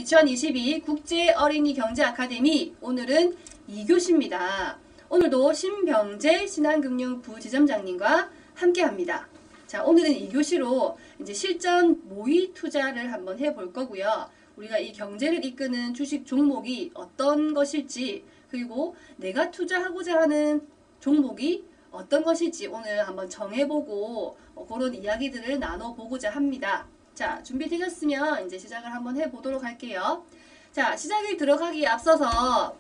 2022 국제 어린이 경제 아카데미 오늘은 2교시입니다. 오늘도 신병재 신한금융 부지점장님과 함께 합니다. 자, 오늘은 2교시로 이제 실전 모의 투자를 한번 해볼 거고요. 우리가 이 경제를 이끄는 주식 종목이 어떤 것일지, 그리고 내가 투자하고자 하는 종목이 어떤 것일지 오늘 한번 정해보고 그런 이야기들을 나눠보고자 합니다. 자, 준비되셨으면 이제 시작을 한번 해보도록 할게요. 자, 시작에 들어가기에 앞서서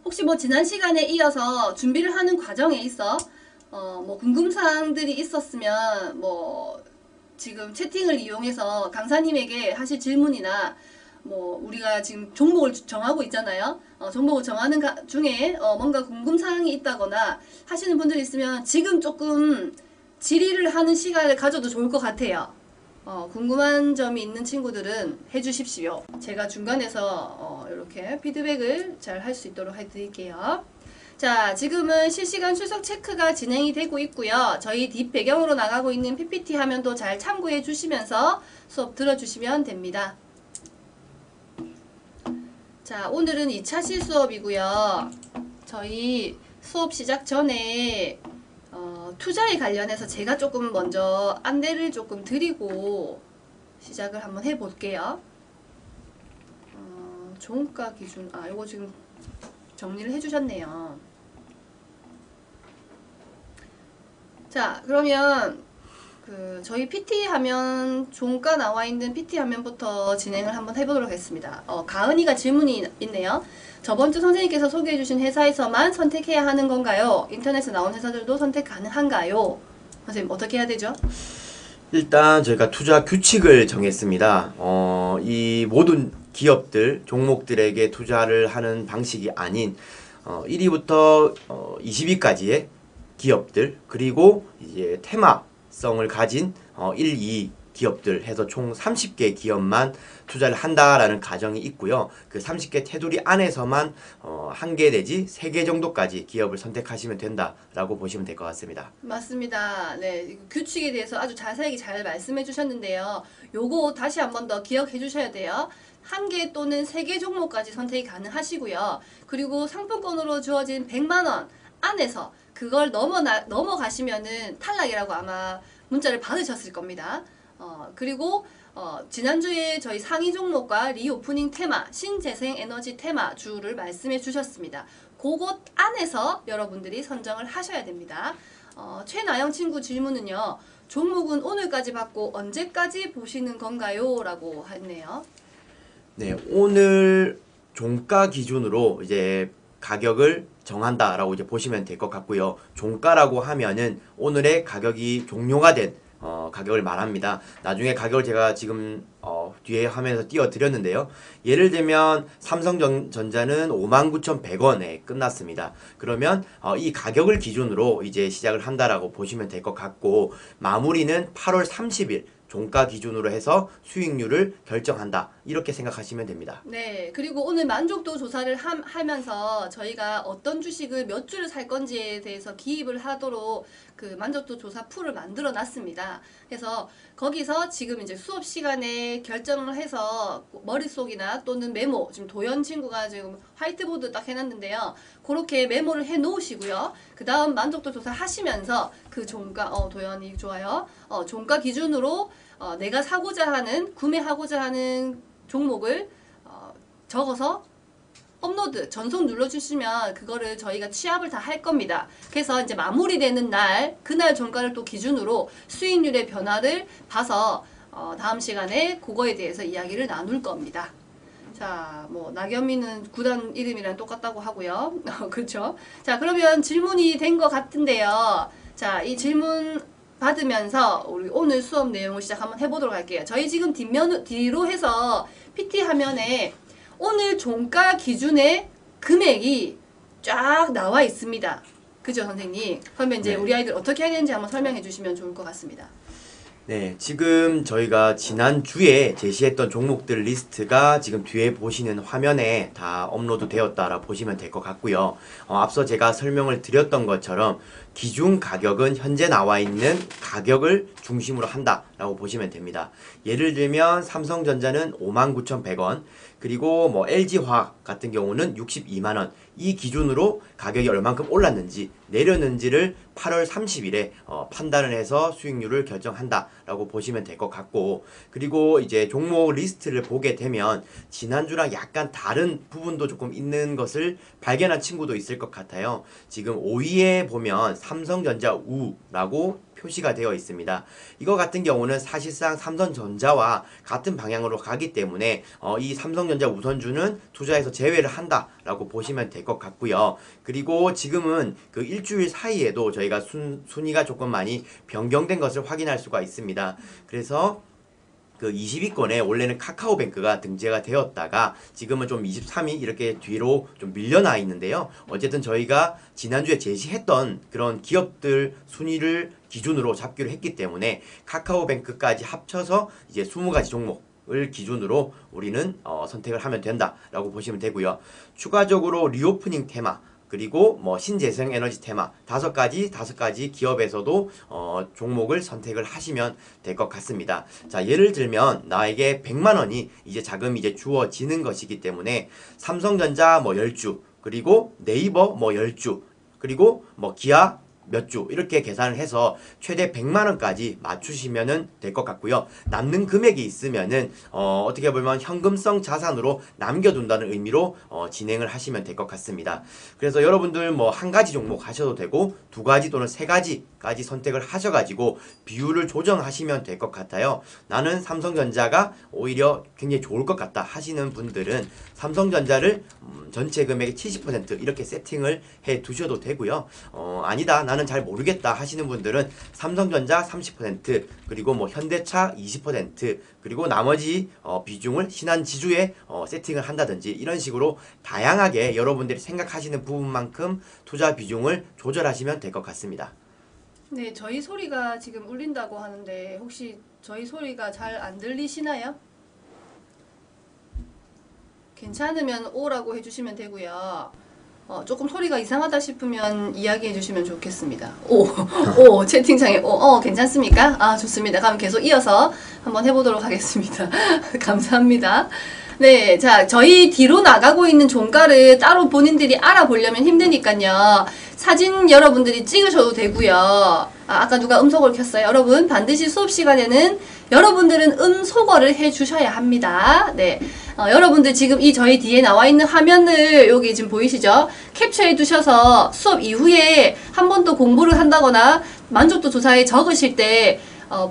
혹시 뭐 지난 시간에 이어서 준비를 하는 과정에 있어 뭐 궁금사항들이 있었으면 뭐 지금 채팅을 이용해서 강사님에게 하실 질문이나 뭐 우리가 지금 종목을 정하고 있잖아요. 종목을 정하는 중에 뭔가 궁금사항이 있다거나 하시는 분들이 있으면 지금 조금 질의를 하는 시간을 가져도 좋을 것 같아요. 궁금한 점이 있는 친구들은 해주십시오. 제가 중간에서 이렇게 피드백을 잘 할 수 있도록 해드릴게요. 자, 지금은 실시간 출석 체크가 진행이 되고 있고요. 저희 뒷배경으로 나가고 있는 PPT 화면도 잘 참고해 주시면서 수업 들어주시면 됩니다. 자, 오늘은 2차시 수업이고요. 저희 수업 시작 전에 투자에 관련해서 제가 조금 먼저 안내를 조금 드리고 시작을 한번 해볼게요. 종가 기준, 요거 지금 정리를 해주셨네요. 자, 그러면 저희 PT 화면, 종가 나와 있는 PT 화면부터 진행을 한번 해보도록 하겠습니다. 가은이가 질문이 있네요. 저번 주 선생님께서 소개해주신 회사에서만 선택해야 하는 건가요? 인터넷에 나온 회사들도 선택 가능한가요? 선생님, 어떻게 해야 되죠? 일단 저희가 투자 규칙을 정했습니다. 이 모든 기업들, 종목들에게 투자를 하는 방식이 아닌 1위부터 20위까지의 기업들, 그리고 이제 테마성을 가진 1, 2 기업들 해서 총 30개 기업만 투자를 한다라는 가정이 있고요. 그 30개 테두리 안에서만 1개 내지 3개 정도까지 기업을 선택하시면 된다라고 보시면 될 것 같습니다. 맞습니다. 네, 규칙에 대해서 아주 자세하게 잘 말씀해 주셨는데요. 요거 다시 한 번 더 기억해 주셔야 돼요. 1개 또는 3개 종목까지 선택이 가능하시고요. 그리고 상품권으로 주어진 100만 원 안에서 그걸 넘어가시면은 탈락이라고 아마 문자를 받으셨을 겁니다. 그리고 지난주에 저희 상위 종목과 리오프닝 테마, 신재생 에너지 테마 주를 말씀해 주셨습니다. 그곳 안에서 여러분들이 선정을 하셔야 됩니다. 최나영 친구 질문은요. 종목은 오늘까지 받고 언제까지 보시는 건가요? 라고 했네요. 네, 오늘 종가 기준으로 이제 가격을 정한다라고 이제 보시면 될 것 같고요. 종가라고 하면은 오늘의 가격이 종료가 된 가격을 말합니다. 나중에 가격을 제가 지금 뒤에 화면에서 띄워드렸는데요. 예를 들면 삼성전자는 59,100원에 끝났습니다. 그러면 이 가격을 기준으로 이제 시작을 한다라고 보시면 될 것 같고, 마무리는 8월 30일 종가 기준으로 해서 수익률을 결정한다, 이렇게 생각하시면 됩니다. 네, 그리고 오늘 만족도 조사를 하면서 저희가 어떤 주식을 몇 주를 살 건지에 대해서 기입을 하도록 그 만족도 조사 풀을 만들어 놨습니다. 그래서 거기서 지금 이제 수업 시간에 결정을 해서 머릿속이나 또는 메모, 지금 도연 친구가 지금 화이트보드 딱 해놨는데요. 그렇게 메모를 해 놓으시고요. 그 다음 만족도 조사 하시면서 그 종가, 도연이 좋아요. 종가 기준으로 내가 사고자 하는, 구매하고자 하는 종목을 적어서 업로드, 전송 눌러주시면 그거를 저희가 취합을 다 할 겁니다. 그래서 이제 마무리되는 날, 그날 종가를 또 기준으로 수익률의 변화를 봐서 다음 시간에 그거에 대해서 이야기를 나눌 겁니다. 자, 뭐 나겸이는 구단 이름이랑 똑같다고 하고요. 그렇죠? 자, 그러면 질문이 된 것 같은데요. 자, 이 질문 받으면서 우리 오늘 수업 내용을 시작 한번 해보도록 할게요. 저희 지금 뒤로 해서 PT 화면에 오늘 종가 기준의 금액이 쫙 나와 있습니다. 그죠, 선생님? 그러면 이제 네. 우리 아이들 어떻게 해야 되는지 한번 설명해 주시면 좋을 것 같습니다. 네, 지금 저희가 지난주에 제시했던 종목들 리스트가 지금 뒤에 보시는 화면에 다 업로드 되었다라 보시면 될 것 같고요. 앞서 제가 설명을 드렸던 것처럼 기준 가격은 현재 나와 있는 가격을 중심으로 한다라고 보시면 됩니다. 예를 들면 삼성전자는 59,100원, 그리고 뭐 LG화학 같은 경우는 62만원, 이 기준으로 가격이 얼만큼 올랐는지 내렸는지를 8월 30일에 판단을 해서 수익률을 결정한다라고 보시면 될 것 같고, 그리고 이제 종목 리스트를 보게 되면 지난주랑 약간 다른 부분도 조금 있는 것을 발견한 친구도 있을 것 같아요. 지금 5위에 보면 삼성전자 우라고 표시가 되어 있습니다. 이거 같은 경우는 사실상 삼성전자와 같은 방향으로 가기 때문에 이 삼성전자 우선주는 투자에서 제외를 한다라고 보시면 될 것 같고요. 그리고 지금은 그 일주일 사이에도 저희가 순위가 조금 많이 변경된 것을 확인할 수가 있습니다. 그래서 그 20위권에 원래는 카카오뱅크가 등재가 되었다가 지금은 좀 23위 이렇게 뒤로 좀 밀려나 있는데요. 어쨌든 저희가 지난주에 제시했던 그런 기업들 순위를 기준으로 잡기로 했기 때문에 카카오뱅크까지 합쳐서 이제 20가지 종목을 기준으로 우리는 선택을 하면 된다라고 보시면 되고요. 추가적으로 리오프닝 테마, 그리고 뭐 신재생에너지 테마 다섯 가지 기업에서도 종목을 선택을 하시면 될 것 같습니다. 자, 예를 들면 나에게 100만 원이 이제 자금이 이제 주어지는 것이기 때문에 삼성전자 뭐 10주, 그리고 네이버 뭐 10주, 그리고 뭐 기아 몇 주 이렇게 계산을 해서 최대 100만 원까지 맞추시면 될 것 같고요. 남는 금액이 있으면은 어떻게 보면 현금성 자산으로 남겨둔다는 의미로 진행을 하시면 될 것 같습니다. 그래서 여러분들 뭐 한 가지 종목 하셔도 되고 두 가지 또는 세 가지까지 선택을 하셔가지고 비율을 조정하시면 될 것 같아요. 나는 삼성전자가 오히려 굉장히 좋을 것 같다 하시는 분들은 삼성전자를 전체 금액의 70% 이렇게 세팅을 해 두셔도 되고요. 아니다, 나는 잘 모르겠다 하시는 분들은 삼성전자 30%, 그리고 뭐 현대차 20%, 그리고 나머지 비중을 신한지주에 세팅을 한다든지 이런 식으로 다양하게 여러분들이 생각하시는 부분만큼 투자 비중을 조절하시면 될 것 같습니다. 네, 저희 소리가 지금 울린다고 하는데 혹시 저희 소리가 잘 안 들리시나요? 괜찮으면 오라고 해주시면 되고요. 조금 소리가 이상하다 싶으면 이야기해 주시면 좋겠습니다. 오, 채팅창에 괜찮습니까? 아, 좋습니다. 그럼 계속 이어서 한번 해보도록 하겠습니다. 감사합니다. 네, 자, 저희 뒤로 나가고 있는 종가를 따로 본인들이 알아보려면 힘드니까요. 사진 여러분들이 찍으셔도 되고요. 아까 누가 음소거를 켰어요. 여러분, 반드시 수업 시간에는 여러분들은 음소거를 해주셔야 합니다. 네. 여러분들 지금 이 저희 뒤에 나와 있는 화면을 여기 지금 보이시죠? 캡처해 두셔서 수업 이후에 한 번 더 공부를 한다거나 만족도 조사에 적으실 때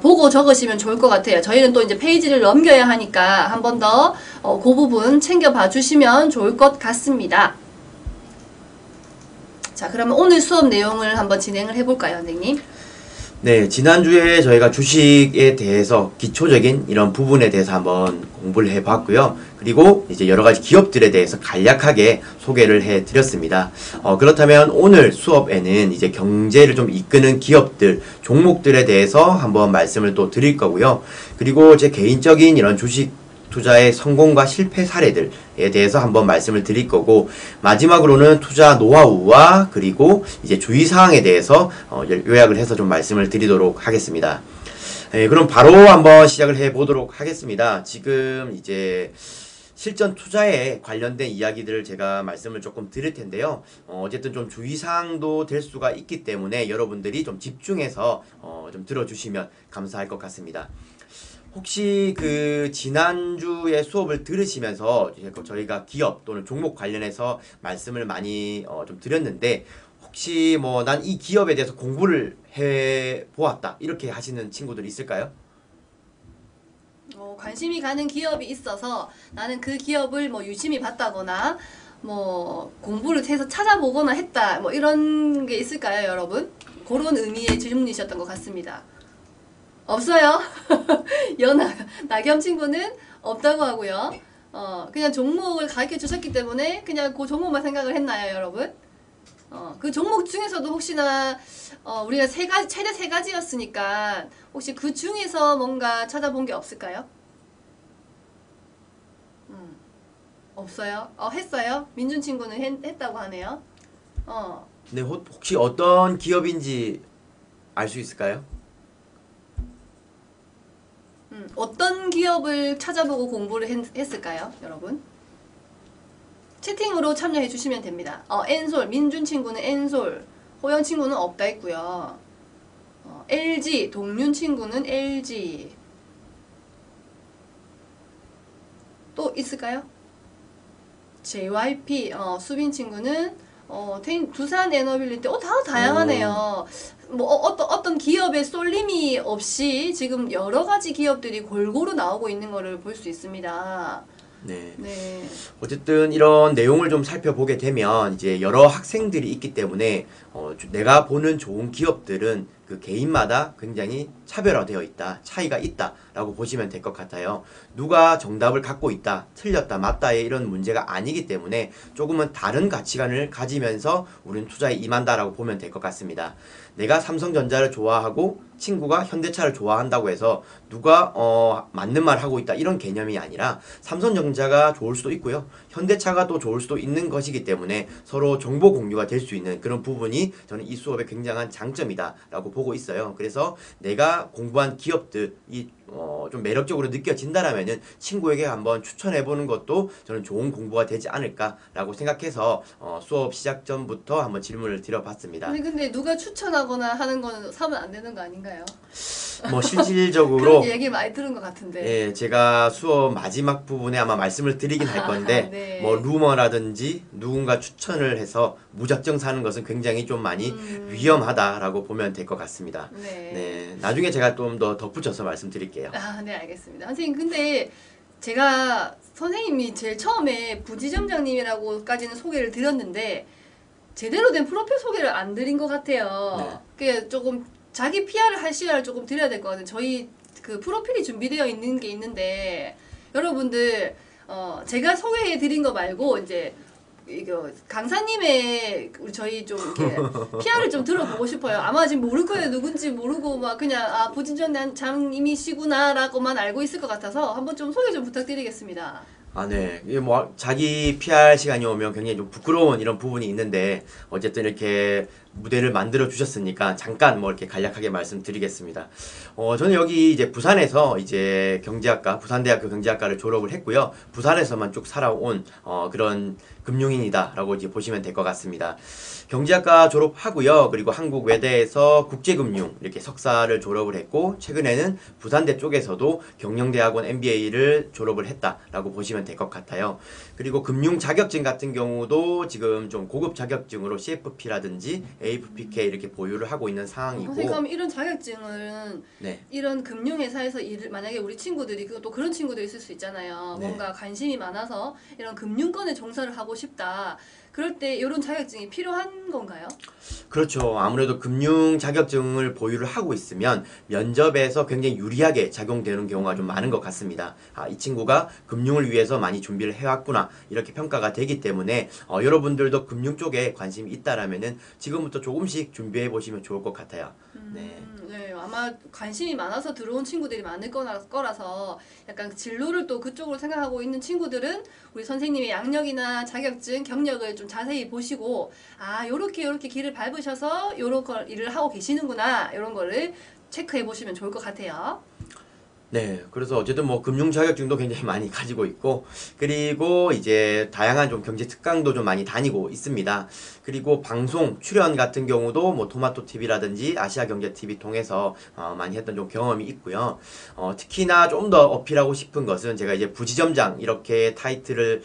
보고 적으시면 좋을 것 같아요. 저희는 또 이제 페이지를 넘겨야 하니까 한 번 더 그 부분 챙겨봐 주시면 좋을 것 같습니다. 자, 그러면 오늘 수업 내용을 한번 진행을 해볼까요, 선생님? 네, 지난주에 저희가 주식에 대해서 기초적인 이런 부분에 대해서 한번 공부를 해봤고요. 그리고 이제 여러 가지 기업들에 대해서 간략하게 소개를 해드렸습니다. 그렇다면 오늘 수업에는 이제 경제를 좀 이끄는 기업들, 종목들에 대해서 한번 말씀을 또 드릴 거고요. 그리고 제 개인적인 이런 주식 투자의 성공과 실패 사례들에 대해서 한번 말씀을 드릴 거고, 마지막으로는 투자 노하우와 그리고 이제 주의사항에 대해서 요약을 해서 좀 말씀을 드리도록 하겠습니다. 그럼 바로 한번 시작을 해 보도록 하겠습니다. 지금 이제 실전 투자에 관련된 이야기들을 제가 말씀을 조금 드릴 텐데요. 어쨌든 좀 주의사항도 될 수가 있기 때문에 여러분들이 좀 집중해서 좀 들어주시면 감사할 것 같습니다. 혹시 그 지난주에 수업을 들으시면서 저희가 기업 또는 종목 관련해서 말씀을 많이 좀 드렸는데, 혹시 뭐 난 이 기업에 대해서 공부를 해 보았다 이렇게 하시는 친구들 있을까요? 관심이 가는 기업이 있어서 나는 그 기업을 뭐 유심히 봤다거나 뭐 공부를 해서 찾아보거나 했다, 뭐 이런 게 있을까요, 여러분? 그런 의미의 질문이셨던 것 같습니다. 없어요? 나겸 친구는 없다고 하고요. 그냥 종목을 가르쳐 주셨기 때문에 그냥 그 종목만 생각을 했나요, 여러분? 그 종목 중에서도 혹시나 우리가 최대 세 가지였으니까 혹시 그 중에서 뭔가 찾아본 게 없을까요? 없어요? 했어요? 민준 친구는 했다고 하네요. 네, 혹시 어떤 기업인지 알 수 있을까요? 어떤 기업을 찾아보고 공부를 했을까요, 여러분? 채팅으로 참여해 주시면 됩니다. 엔솔, 민준 친구는 엔솔, 호영 친구는 없다 했고요. LG, 동윤 친구는 LG. 또 있을까요? JYP, 수빈 친구는 두산 에너빌리티, 다 다양하네요. 뭐 어떤 기업의 쏠림이 없이 지금 여러 가지 기업들이 골고루 나오고 있는 거를 볼 수 있습니다. 네. 네. 어쨌든 이런 내용을 좀 살펴보게 되면 이제 여러 학생들이 있기 때문에 내가 보는 좋은 기업들은 그 개인마다 굉장히 차별화되어 있다, 차이가 있다라고 보시면 될 것 같아요. 누가 정답을 갖고 있다, 틀렸다, 맞다의 이런 문제가 아니기 때문에 조금은 다른 가치관을 가지면서 우리는 투자에 임한다라고 보면 될 것 같습니다. 내가 삼성전자를 좋아하고 친구가 현대차를 좋아한다고 해서 누가 맞는 말 하고 있다 이런 개념이 아니라 삼성전자가 좋을 수도 있고요. 현대차가 또 좋을 수도 있는 것이기 때문에 서로 정보 공유가 될 수 있는 그런 부분이 저는 이 수업의 굉장한 장점이다라고 보고 있어요. 그래서 내가 공부한 기업들이 좀 매력적으로 느껴진다라면은 친구에게 한번 추천해보는 것도 저는 좋은 공부가 되지 않을까라고 생각해서 수업 시작 전부터 한번 질문을 드려봤습니다. 아니 근데 누가 추천하거나 하는 거는 사면 안 되는 거 아닌가요? 뭐 실질적으로 그런 얘기 많이 들은 것 같은데. 예, 제가 수업 마지막 부분에 아마 말씀을 드리긴 할 건데 네. 뭐 루머라든지 누군가 추천을 해서 무작정 사는 것은 굉장히 좀 많이 위험하다라고 보면 될 것 같습니다. 네. 네, 나중에 제가 좀 더 덧붙여서 말씀드릴게요. 네, 알겠습니다. 선생님, 근데 제가 선생님이 제일 처음에 부지점장님이라고까지는 소개를 드렸는데 제대로 된 프로필 소개를 안 드린 것 같아요. 그게 조금 자기 PR을 할 시간을 조금 드려야 될 것 같아요. 저희 그 프로필이 준비되어 있는 게 있는데 여러분들 제가 소개해 드린 거 말고 이제 이거 강사님의 저희 좀 이렇게 PR을 좀 들어보고 싶어요. 아마 지금 모를 거예요. 누군지 모르고 막 그냥 부진전장님이시구나라고만 알고 있을 것 같아서 한번 좀 소개 좀 부탁드리겠습니다. 네. 이게 뭐 자기 PR 시간이 오면 굉장히 좀 부끄러운 이런 부분이 있는데 어쨌든 이렇게 무대를 만들어 주셨으니까 잠깐 뭐 이렇게 간략하게 말씀드리겠습니다. 저는 여기 이제 부산에서 이제 경제학과, 부산대학교 경제학과를 졸업을 했고요. 부산에서만 쭉 살아온 그런 금융인이다라고 이제 보시면 될 것 같습니다. 경제학과 졸업하고요. 그리고 한국 외대에서 국제금융 이렇게 석사를 졸업을 했고 최근에는 부산대 쪽에서도 경영대학원 MBA를 졸업을 했다라고 보시면 될 것 같아요. 그리고 금융 자격증 같은 경우도 지금 좀 고급 자격증으로 CFP라든지 AFPK 이렇게 보유를 하고 있는 상황이고. 선생님 그럼 이런 자격증은 네. 이런 금융회사에서 일을 만약에 우리 친구들이 또 그런 친구들이 있을 수 있잖아요. 네. 뭔가 관심이 많아서 이런 금융권에 종사를 하고 싶다. 그럴 때 이런 자격증이 필요한 건가요? 그렇죠. 아무래도 금융 자격증을 보유를 하고 있으면 면접에서 굉장히 유리하게 작용되는 경우가 좀 많은 것 같습니다. 이 친구가 금융을 위해서 많이 준비를 해왔구나 이렇게 평가가 되기 때문에 여러분들도 금융 쪽에 관심이 있다라면은 지금부터 조금씩 준비해 보시면 좋을 것 같아요. 네. 네, 아마 관심이 많아서 들어온 친구들이 많을 거라서 약간 진로를 또 그쪽으로 생각하고 있는 친구들은 우리 선생님의 양력이나 자격증, 경력을 좀 자세히 보시고 요렇게 길을 밟으셔서 요런 걸 일을 하고 계시는구나 이런 거를 체크해 보시면 좋을 것 같아요. 네, 그래서 어쨌든 뭐 금융 자격증도 굉장히 많이 가지고 있고, 그리고 이제 다양한 좀 경제 특강도 좀 많이 다니고 있습니다. 그리고 방송 출연 같은 경우도 뭐 토마토 TV라든지 아시아 경제 TV 통해서 많이 했던 좀 경험이 있고요. 특히나 좀 더 어필하고 싶은 것은 제가 이제 부지점장 이렇게 타이틀을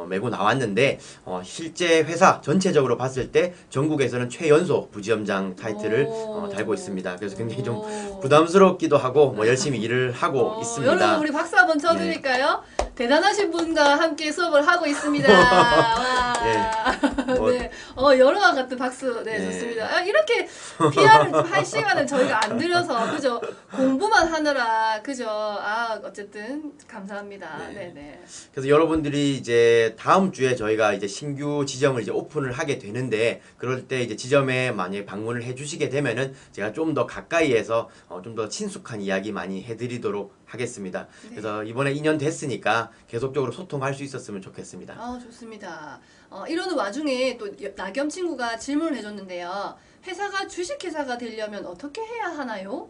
메고 나왔는데 실제 회사 전체적으로 봤을 때 전국에서는 최연소 부지점장 타이틀을 달고 있습니다. 그래서 굉장히 좀 부담스럽기도 하고 뭐 열심히 일을 하고 있습니다. 여러분 우리 박수 한번 쳐드릴까요? 대단하신 분과 함께 수업을 하고 있습니다. 와. 예. 뭐, 네. 여러와 같은 박수. 네, 네. 좋습니다. 아, 이렇게 PR을 좀 할 시간을 저희가 안 들여서 그죠? 공부만 하느라 그죠? 아, 어쨌든 감사합니다. 네. 네, 네. 그래서 여러분들이 이제 다음 주에 저희가 이제 신규 지점을 이제 오픈을 하게 되는데, 그럴 때 이제 지점에 만약에 방문을 해주시게 되면은 제가 좀 더 가까이에서 좀 더 친숙한 이야기 많이 해드리도록 하겠습니다. 네. 그래서 이번에 2년 됐으니까 계속적으로 소통할 수 있었으면 좋겠습니다. 아, 좋습니다. 이러는 와중에 또 나겸 친구가 질문을 해줬는데요. 회사가 주식회사가 되려면 어떻게 해야 하나요?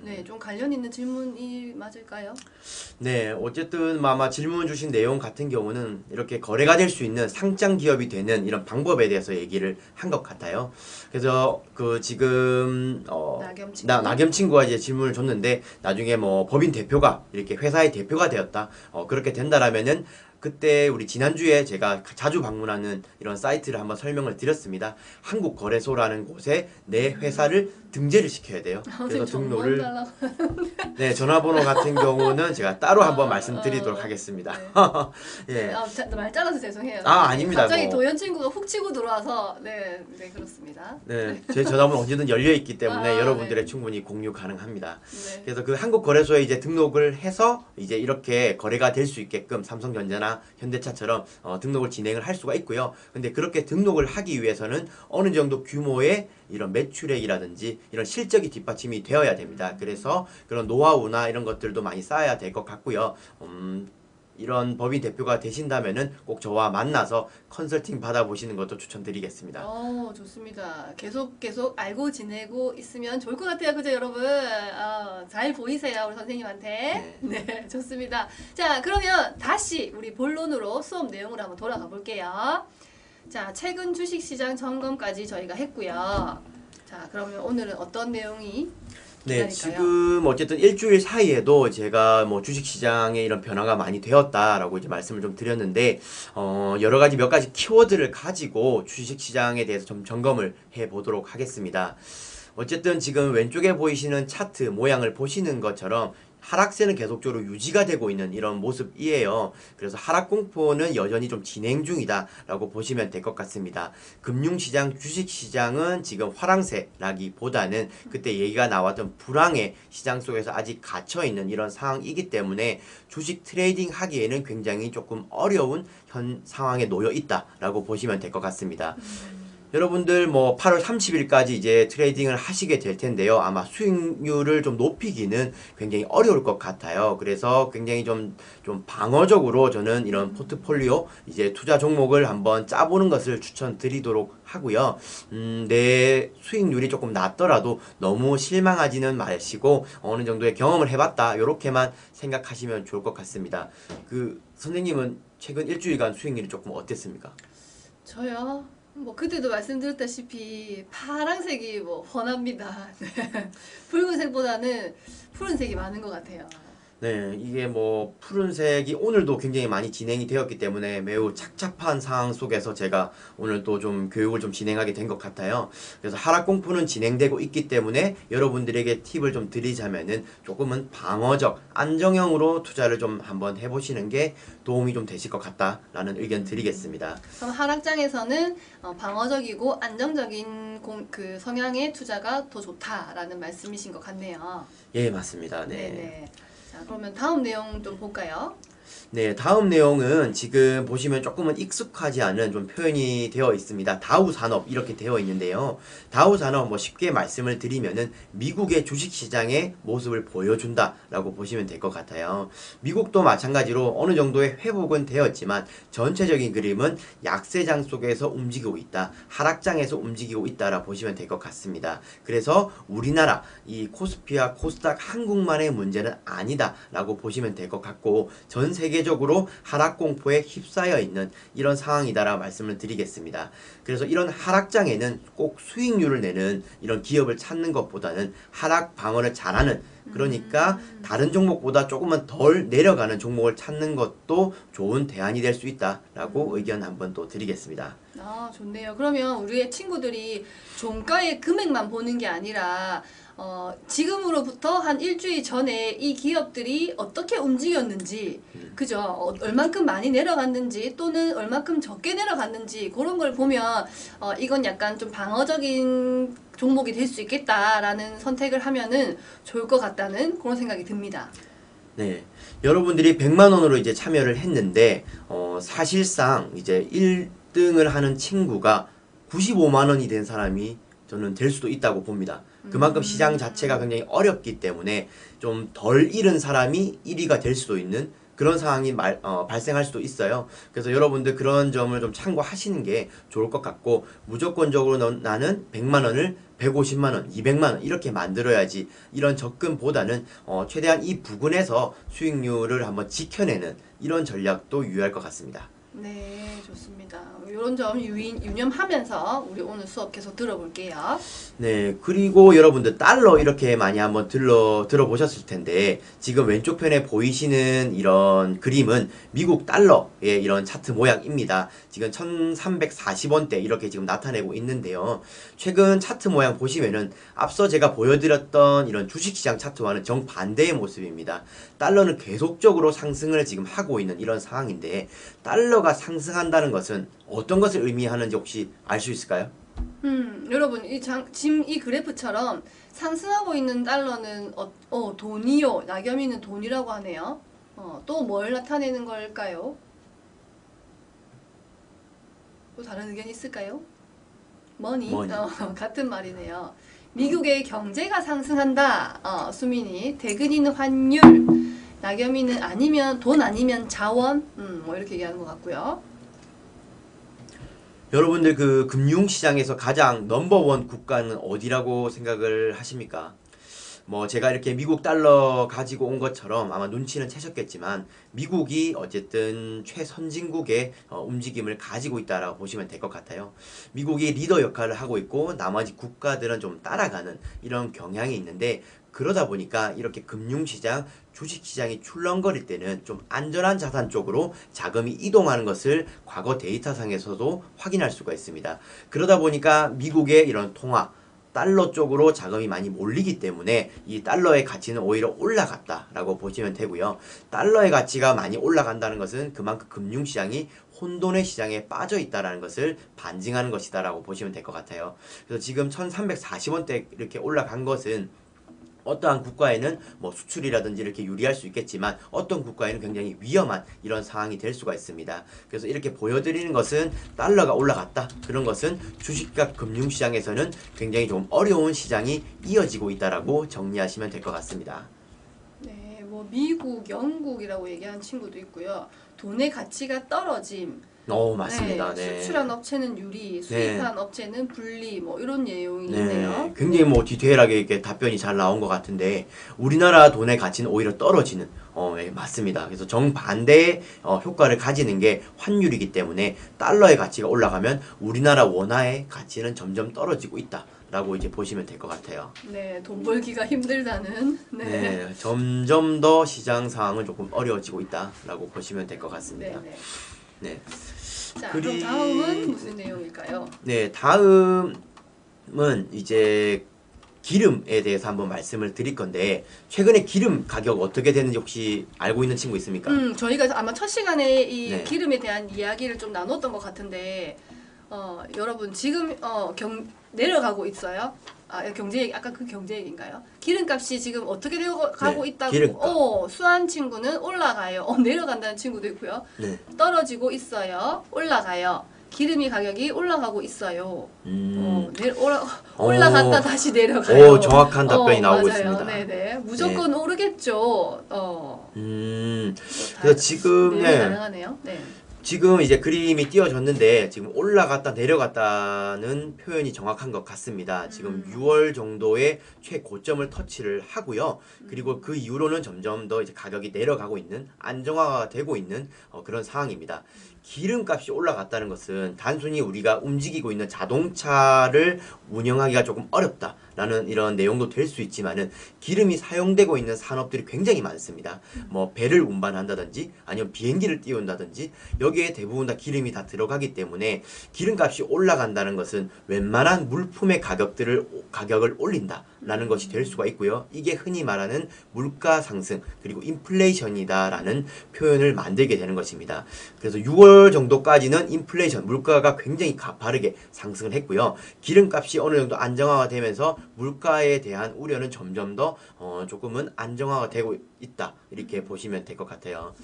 네, 좀 관련 있는 질문이 맞을까요? 네, 어쨌든 아마 질문 주신 내용 같은 경우는 이렇게 거래가 될 수 있는 상장 기업이 되는 이런 방법에 대해서 얘기를 한 것 같아요. 그래서 그 지금 나겸 친구가 이제 질문을 줬는데, 나중에 뭐 법인 대표가 이렇게 회사의 대표가 되었다, 그렇게 된다라면은 그때 우리 지난주에 제가 자주 방문하는 이런 사이트를 한번 설명을 드렸습니다. 한국거래소라는 곳에 내 회사를 등재를 시켜야 돼요. 그래서 등록을 네, 전화번호 같은 경우는 제가 따로 한번 말씀드리도록 하겠습니다. 네. 예. 말 잘라서 죄송해요. 아닙니다. 갑자기 뭐. 도현 친구가 훅 치고 들어와서 네, 그렇습니다. 네, 제 전화번호 언제든 열려 있기 때문에 여러분들의 네. 충분히 공유 가능합니다. 네. 그래서 그 한국거래소에 이제 등록을 해서 이제 이렇게 거래가 될 수 있게끔 삼성전자나 현대차처럼 등록을 진행을 할 수가 있고요. 근데 그렇게 등록을 하기 위해서는 어느 정도 규모의 이런 매출액이라든지 이런 실적이 뒷받침이 되어야 됩니다. 그래서 그런 노하우나 이런 것들도 많이 쌓아야 될 것 같고요. 이런 법인 대표가 되신다면은 꼭 저와 만나서 컨설팅 받아보시는 것도 추천드리겠습니다. 좋습니다. 계속 알고 지내고 있으면 좋을 것 같아요. 그죠, 여러분? 잘 보이세요, 우리 선생님한테? 네, 좋습니다. 자, 그러면 다시 우리 본론으로 수업 내용으로 한번 돌아가 볼게요. 자, 최근 주식시장 점검까지 저희가 했고요. 자, 그러면 오늘은 어떤 내용이 네, 기다릴까요? 지금 어쨌든 일주일 사이에도 제가 뭐 주식시장에 이런 변화가 많이 되었다라고 이제 말씀을 좀 드렸는데, 여러 가지 몇 가지 키워드를 가지고 주식시장에 대해서 좀 점검을 해 보도록 하겠습니다. 어쨌든 지금 왼쪽에 보이시는 차트 모양을 보시는 것처럼 하락세는 계속적으로 유지가 되고 있는 이런 모습이에요. 그래서 하락 공포는 여전히 좀 진행 중이다라고 보시면 될 것 같습니다. 금융시장, 주식시장은 지금 화랑세라기보다는 그때 얘기가 나왔던 불황의 시장 속에서 아직 갇혀 있는 이런 상황이기 때문에 주식 트레이딩 하기에는 굉장히 조금 어려운 현 상황에 놓여 있다라고 보시면 될 것 같습니다. 여러분들 뭐 8월 30일까지 이제 트레이딩을 하시게 될 텐데요. 아마 수익률을 좀 높이기는 굉장히 어려울 것 같아요. 그래서 굉장히 좀 방어적으로 저는 이런 포트폴리오 이제 투자 종목을 한번 짜보는 것을 추천드리도록 하고요. 내 수익률이 조금 낮더라도 너무 실망하지는 마시고 어느 정도의 경험을 해봤다, 이렇게만 생각하시면 좋을 것 같습니다. 그 선생님은 최근 일주일간 수익률이 조금 어땠습니까? 저요? 뭐 그때도 말씀드렸다시피 파란색이 뭐 훤합니다. 네. 붉은색보다는 푸른색이 많은 것 같아요. 네, 이게 뭐 푸른색이 오늘도 굉장히 많이 진행이 되었기 때문에 매우 착잡한 상황 속에서 제가 오늘 또 좀 교육을 좀 진행하게 된 것 같아요. 그래서 하락 공포는 진행되고 있기 때문에 여러분들에게 팁을 좀 드리자면은 조금은 방어적, 안정형으로 투자를 좀 한번 해보시는 게 도움이 좀 되실 것 같다라는 의견 드리겠습니다. 그럼 하락장에서는 방어적이고 안정적인 그 성향의 투자가 더 좋다라는 말씀이신 것 같네요. 예, 맞습니다. 네. 네네. 자, 그러면 다음 내용 좀 볼까요? 네, 다음 내용은 지금 보시면 조금은 익숙하지 않은 좀 표현이 되어 있습니다. 다우 산업 이렇게 되어 있는데요. 다우 산업 뭐 쉽게 말씀을 드리면은 미국의 주식시장의 모습을 보여준다라고 보시면 될 것 같아요. 미국도 마찬가지로 어느 정도의 회복은 되었지만 전체적인 그림은 약세장 속에서 움직이고 있다, 하락장에서 움직이고 있다라 보시면 될 것 같습니다. 그래서 우리나라 이 코스피와 코스닥 한국만의 문제는 아니다라고 보시면 될 것 같고, 전 세계적으로 하락 공포에 휩싸여 있는 이런 상황이다라 말씀을 드리겠습니다. 그래서 이런 하락장에는 꼭 수익률을 내는 이런 기업을 찾는 것보다는 하락 방어를 잘하는 그러니까 다른 종목보다 조금은 덜 내려가는 종목을 찾는 것도 좋은 대안이 될 수 있다라고 의견 한번 또 드리겠습니다. 아, 좋네요. 그러면 우리의 친구들이 종가의 금액만 보는 게 아니라 지금으로부터 한 일주일 전에 이 기업들이 어떻게 움직였는지, 그죠? 얼만큼 많이 내려갔는지 또는 얼만큼 적게 내려갔는지 그런 걸 보면 이건 약간 좀 방어적인 종목이 될 수 있겠다라는 선택을 하면은 좋을 것 같다는 그런 생각이 듭니다. 네, 여러분들이 100만 원으로 이제 참여를 했는데 사실상 이제 1등을 하는 친구가 95만 원이 된 사람이 저는 될 수도 있다고 봅니다. 그만큼 시장 자체가 굉장히 어렵기 때문에 좀 덜 잃은 사람이 1위가 될 수도 있는 그런 상황이 발생할 수도 있어요. 그래서 여러분들 그런 점을 좀 참고하시는 게 좋을 것 같고, 무조건적으로 나는 100만 원을 150만 원, 200만 원 이렇게 만들어야지, 이런 접근보다는 최대한 이 부근에서 수익률을 한번 지켜내는 이런 전략도 유효할 것 같습니다. 네, 좋습니다. 이런 점 유념하면서 우리 오늘 수업 계속 들어볼게요. 네, 그리고 여러분들 달러 이렇게 많이 한번 들어보셨을 텐데, 지금 왼쪽 편에 보이시는 이런 그림은 미국 달러의 이런 차트 모양입니다. 지금 1340원대 이렇게 지금 나타내고 있는데요. 최근 차트 모양 보시면은 앞서 제가 보여드렸던 이런 주식시장 차트와는 정반대의 모습입니다. 달러는 계속적으로 상승을 지금 하고 있는 이런 상황인데, 달러가 상승한다는 것은 어떤 것을 의미하는지 혹시 알 수 있을까요? 여러분, 지금 이 그래프처럼 상승하고 있는 달러는 돈이요. 낙엽이는 돈이라고 하네요. 또 뭘 나타내는 걸까요? 또 다른 의견 있을까요? 머니? 같은 말이네요. 미국의 경제가 상승한다. 수민이. 대근이는 환율. 낙엽이는 아니면 돈 아니면 자원. 뭐 이렇게 얘기하는 것 같고요. 여러분들 그 금융시장에서 가장 넘버원 국가는 어디라고 생각을 하십니까? 뭐 제가 이렇게 미국 달러 가지고 온 것처럼 아마 눈치는 채셨겠지만, 미국이 어쨌든 최선진국의 움직임을 가지고 있다라고 보시면 될 것 같아요. 미국이 리더 역할을 하고 있고 나머지 국가들은 좀 따라가는 이런 경향이 있는데, 그러다 보니까 이렇게 금융시장, 주식시장이 출렁거릴 때는 좀 안전한 자산 쪽으로 자금이 이동하는 것을 과거 데이터상에서도 확인할 수가 있습니다. 그러다 보니까 미국의 이런 통화, 달러 쪽으로 자금이 많이 몰리기 때문에 이 달러의 가치는 오히려 올라갔다라고 보시면 되고요. 달러의 가치가 많이 올라간다는 것은 그만큼 금융시장이 혼돈의 시장에 빠져 있다는 것을 반증하는 것이다라고 보시면 될 것 같아요. 그래서 지금 1340원대 이렇게 올라간 것은 어떠한 국가에는 뭐 수출이라든지 이렇게 유리할 수 있겠지만, 어떤 국가에는 굉장히 위험한 이런 상황이 될 수가 있습니다. 그래서 이렇게 보여드리는 것은 달러가 올라갔다, 그런 것은 주식과 금융시장에서는 굉장히 좀 어려운 시장이 이어지고 있다라고 정리하시면 될 것 같습니다. 네, 뭐 미국, 영국이라고 얘기하는 친구도 있고요. 돈의 가치가 떨어짐. 맞습니다. 네. 수출한 업체는 유리, 수입한 업체는 불리, 뭐 이런 내용이 있네요. 굉장히 뭐 디테일하게 이렇게 답변이 잘 나온 것 같은데, 우리나라 돈의 가치는 오히려 떨어지는, 맞습니다. 그래서 정반대의 효과를 가지는 게 환율이기 때문에 달러의 가치가 올라가면 우리나라 원화의 가치는 점점 떨어지고 있다 라고 이제 보시면 될 것 같아요. 네, 돈 벌기가 힘들다는. 네, 점점 더 시장 상황은 조금 어려워지고 있다라고 보시면 될 것 같습니다. 네. 자, 그럼 다음은 무슨 내용일까요? 네, 다음은 이제 기름에 대해서 한번 말씀을 드릴 건데, 최근에 기름 가격 어떻게 되는지 혹시 알고 있는 친구 있습니까? 저희가 아마 첫 시간에 이 네. 기름에 대한 이야기를 좀 나눴던 것 같은데, 여러분 지금 내려가고 있어요. 경제 얘기, 아까 그 경제 얘기인가요? 기름값이 지금 어떻게 가고 있다고? 기름값. 수한 친구는 올라가요. 내려간다는 친구도 있고요. 네. 떨어지고 있어요. 올라가요. 기름이 가격이 올라가고 있어요. 올라갔다 다시 내려가요. 정확한 답변이 나오고 맞아요. 있습니다. 네네. 무조건 오르겠죠. 그래서 지금 가능하네요. 네. 지금 이제 그림이 띄워졌는데, 지금 올라갔다 내려갔다는 표현이 정확한 것 같습니다. 지금 6월 정도의 최고점을 터치를 하고요. 그리고 그 이후로는 점점 더 이제 가격이 내려가고 있는, 안정화가 되고 있는 그런 상황입니다. 기름값이 올라갔다는 것은 단순히 우리가 움직이고 있는 자동차를 운영하기가 조금 어렵다 라는 이런 내용도 될 수 있지만은 기름이 사용되고 있는 산업들이 굉장히 많습니다. 뭐 배를 운반한다든지 아니면 비행기를 띄운다든지 여기에 대부분 다 기름이 다 들어가기 때문에 기름값이 올라간다는 것은 웬만한 물품의 가격을 올린다라는 것이 될 수가 있고요. 이게 흔히 말하는 물가 상승 그리고 인플레이션이다라는 표현을 만들게 되는 것입니다. 그래서 6월 정도까지는 인플레이션 물가가 굉장히 가파르게 상승을 했고요. 기름값이 어느 정도 안정화가 되면서 물가에 대한 우려는 점점 더 조금은 안정화가 되고 있다 이렇게 보시면 될 것 같아요.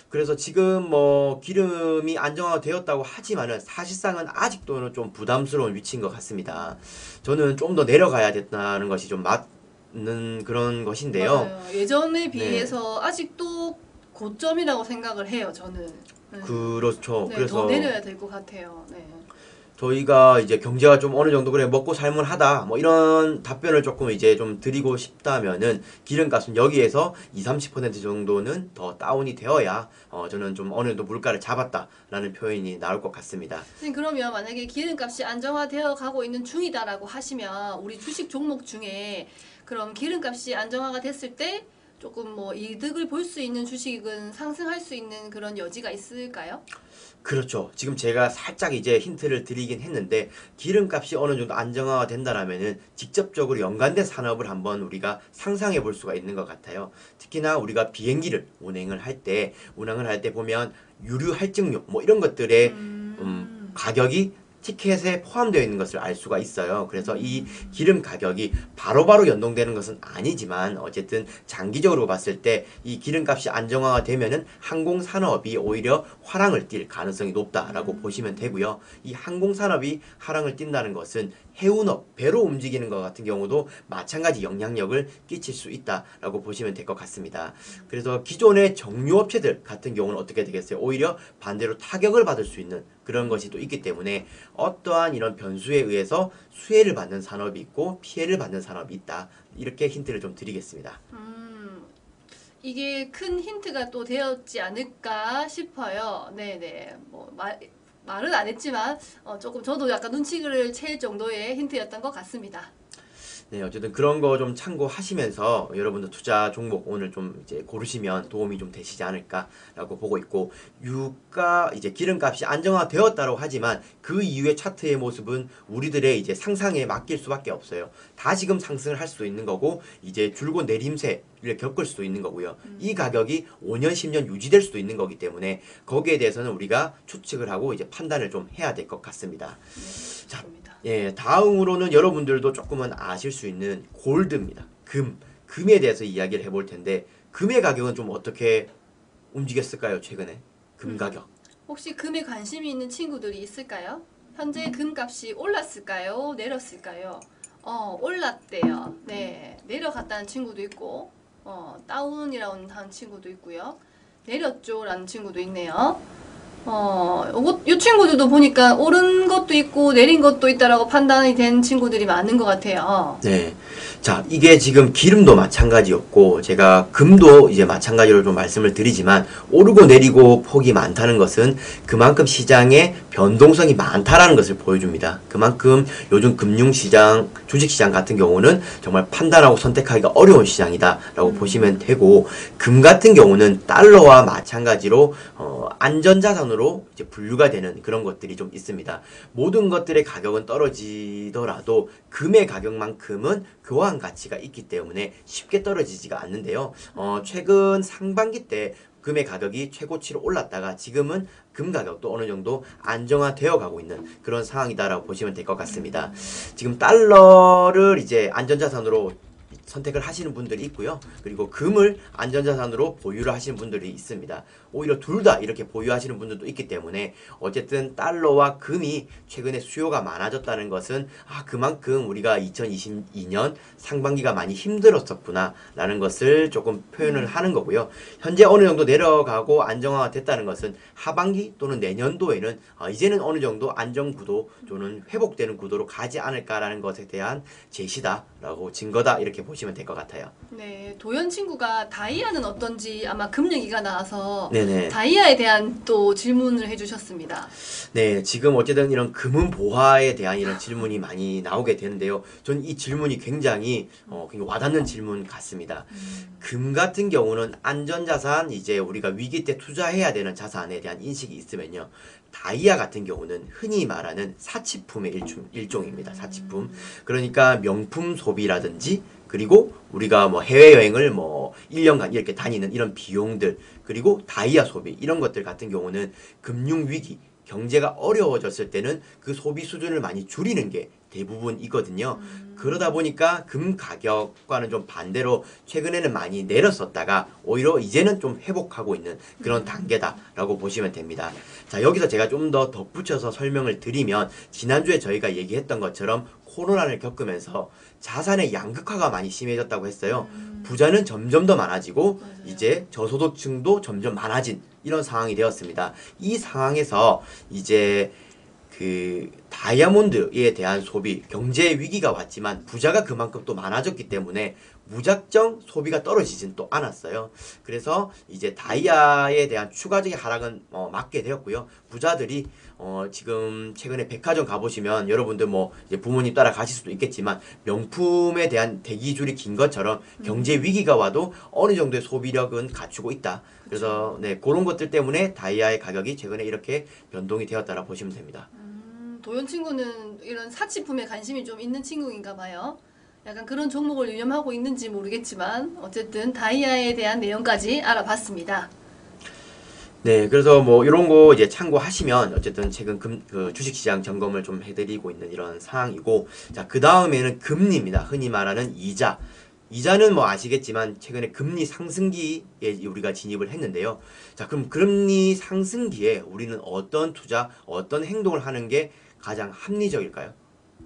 그래서 지금 뭐 기름이 안정화가 되었다고 하지만은 사실상은 아직도는 좀 부담스러운 위치인 것 같습니다. 저는 좀 더 내려가야 됐다는 것이 좀 맞는 그런 것인데요. 맞아요. 예전에 네. 비해서 아직도 고점이라고 생각을 해요. 저는. 그렇죠. 네, 그래서 더 내려야 될 것 같아요. 네. 저희가 이제 경제가 좀 어느 정도 그래 먹고 살만하다 뭐 이런 답변을 조금 이제 좀 드리고 싶다면은 기름값은 여기에서 20-30% 정도는 더 다운이 되어야 저는 좀 어느 정도 물가를 잡았다라는 표현이 나올 것 같습니다. 선생님, 그러면 만약에 기름값이 안정화되어 가고 있는 중이다라고 하시면 우리 주식 종목 중에 그럼 기름값이 안정화가 됐을 때 조금 뭐 이득을 볼 수 있는 주식은 상승할 수 있는 그런 여지가 있을까요? 그렇죠. 지금 제가 살짝 이제 힌트를 드리긴 했는데 기름값이 어느 정도 안정화가 된다라면은 직접적으로 연관된 산업을 한번 우리가 상상해 볼 수가 있는 것 같아요. 특히나 우리가 비행기를 운항을 할 때 보면 유류 할증료 뭐 이런 것들의 가격이 티켓에 포함되어 있는 것을 알 수가 있어요. 그래서 이 기름 가격이 바로바로 연동되는 것은 아니지만 어쨌든 장기적으로 봤을 때 이 기름값이 안정화가 되면은 항공산업이 오히려 화랑을 띌 가능성이 높다라고 보시면 되고요. 이 항공산업이 화랑을 띈다는 것은 해운업, 배로 움직이는 것 같은 경우도 마찬가지 영향력을 끼칠 수 있다라고 보시면 될 것 같습니다. 그래서 기존의 정유업체들 같은 경우는 어떻게 되겠어요? 오히려 반대로 타격을 받을 수 있는 그런 것이 또 있기 때문에 어떠한 이런 변수에 의해서 수혜를 받는 산업이 있고 피해를 받는 산업이 있다. 이렇게 힌트를 좀 드리겠습니다. 이게 큰 힌트가 또 되었지 않을까 싶어요. 네네. 뭐 말은 안 했지만 조금 저도 약간 눈치를 챌 정도의 힌트였던 것 같습니다. 네, 어쨌든 그런 거 좀 참고하시면서 여러분들 투자 종목 오늘 좀 이제 고르시면 도움이 좀 되시지 않을까라고 보고 있고 유가 이제 기름값이 안정화되었다고 하지만 그 이후의 차트의 모습은 우리들의 이제 상상에 맡길 수밖에 없어요. 다시금 상승을 할 수도 있는 거고 이제 줄곧 내림세를 겪을 수도 있는 거고요. 이 가격이 5년, 10년 유지될 수도 있는 거기 때문에 거기에 대해서는 우리가 추측을 하고 이제 판단을 좀 해야 될 것 같습니다. 자, 예, 다음으로는 여러분들도 조금은 아실 수 있는 골드입니다. 금에 대해서 이야기를 해볼 텐데 금의 가격은 좀 어떻게 움직였을까요? 최근에 금 가격. 혹시 금에 관심이 있는 친구들이 있을까요? 현재 금값이 올랐을까요? 내렸을까요? 올랐대요. 네, 내려갔다는 친구도 있고 다운이라는 친구도 있고요. 내렸죠라는 친구도 있네요. 이 친구들도 보니까 오른 것도 있고 내린 것도 있다라고 판단이 된 친구들이 많은 것 같아요. 네. 자, 이게 지금 기름도 마찬가지였고, 제가 금도 이제 마찬가지로 좀 말씀을 드리지만, 오르고 내리고 폭이 많다는 것은 그만큼 시장에 변동성이 많다라는 것을 보여줍니다. 그만큼 요즘 금융시장, 주식시장 같은 경우는 정말 판단하고 선택하기가 어려운 시장이다라고 보시면 되고, 금 같은 경우는 달러와 마찬가지로, 안전자산으로 이제 분류가 되는 그런 것들이 좀 있습니다. 모든 것들의 가격은 떨어지더라도 금의 가격만큼은 교환 가치가 있기 때문에 쉽게 떨어지지가 않는데요. 최근 상반기 때 금의 가격이 최고치로 올랐다가 지금은 금 가격도 어느 정도 안정화되어 가고 있는 그런 상황이다라고 보시면 될 것 같습니다. 지금 달러를 이제 안전자산으로 선택을 하시는 분들이 있고요. 그리고 금을 안전자산으로 보유를 하시는 분들이 있습니다. 오히려 둘 다 이렇게 보유하시는 분들도 있기 때문에 어쨌든 달러와 금이 최근에 수요가 많아졌다는 것은 그만큼 우리가 2022년 상반기가 많이 힘들었었구나 라는 것을 조금 표현을 하는 거고요. 현재 어느 정도 내려가고 안정화가 됐다는 것은 하반기 또는 내년도에는 이제는 어느 정도 안정구도 또는 회복되는 구도로 가지 않을까라는 것에 대한 제시다라고 증거다 이렇게 보시면 보시면 될 것 같아요. 네, 도현 친구가 다이아는 어떤지 아마 금 얘기가 나와서 네네. 다이아에 대한 또 질문을 해주셨습니다. 네, 지금 어쨌든 이런 금은 보화에 대한 이런 질문이 많이 나오게 되는데요. 전 이 질문이 굉장히 와닿는 질문 같습니다. 금 같은 경우는 안전자산, 이제 우리가 위기 때 투자해야 되는 자산에 대한 인식이 있으면요. 다이아 같은 경우는 흔히 말하는 사치품의 일종입니다. 사치품. 그러니까 명품 소비라든지 그리고 우리가 뭐 해외여행을 뭐 1년간 이렇게 다니는 이런 비용들 그리고 다이아 소비 이런 것들 같은 경우는 금융위기 경제가 어려워졌을 때는 그 소비 수준을 많이 줄이는 게 대부분이거든요. 그러다 보니까 금 가격과는 좀 반대로 최근에는 많이 내렸었다가 오히려 이제는 좀 회복하고 있는 그런 단계다라고 보시면 됩니다. 자, 여기서 제가 좀 더 덧붙여서 설명을 드리면 지난주에 저희가 얘기했던 것처럼 코로나를 겪으면서 자산의 양극화가 많이 심해졌다고 했어요. 부자는 점점 더 많아지고 맞아요. 이제 저소득층도 점점 많아진 이런 상황이 되었습니다. 이 상황에서 이제 그 다이아몬드에 대한 소비, 경제 위기가 왔지만 부자가 그만큼 또 많아졌기 때문에 무작정 소비가 떨어지진 또 않았어요. 그래서 이제 다이아에 대한 추가적인 하락은 막게 되었고요. 부자들이 지금 최근에 백화점 가보시면 여러분들 뭐 이제 부모님 따라 가실 수도 있겠지만 명품에 대한 대기줄이 긴 것처럼 경제 위기가 와도 어느 정도의 소비력은 갖추고 있다. 그래서 네, 그런 것들 때문에 다이아의 가격이 최근에 이렇게 변동이 되었다라 보시면 됩니다. 도현 친구는 이런 사치품에 관심이 좀 있는 친구인가 봐요. 약간 그런 종목을 유념하고 있는지 모르겠지만 어쨌든 다이아에 대한 내용까지 알아봤습니다. 네, 그래서 뭐 이런 거 이제 참고하시면 어쨌든 최근 그 주식시장 점검을 좀 해드리고 있는 이런 상황이고, 자, 그 다음에는 금리입니다. 흔히 말하는 이자. 이자는 뭐 아시겠지만 최근에 금리 상승기에 우리가 진입을 했는데요. 자, 그럼 금리 상승기에 우리는 어떤 투자, 어떤 행동을 하는 게 가장 합리적일까요?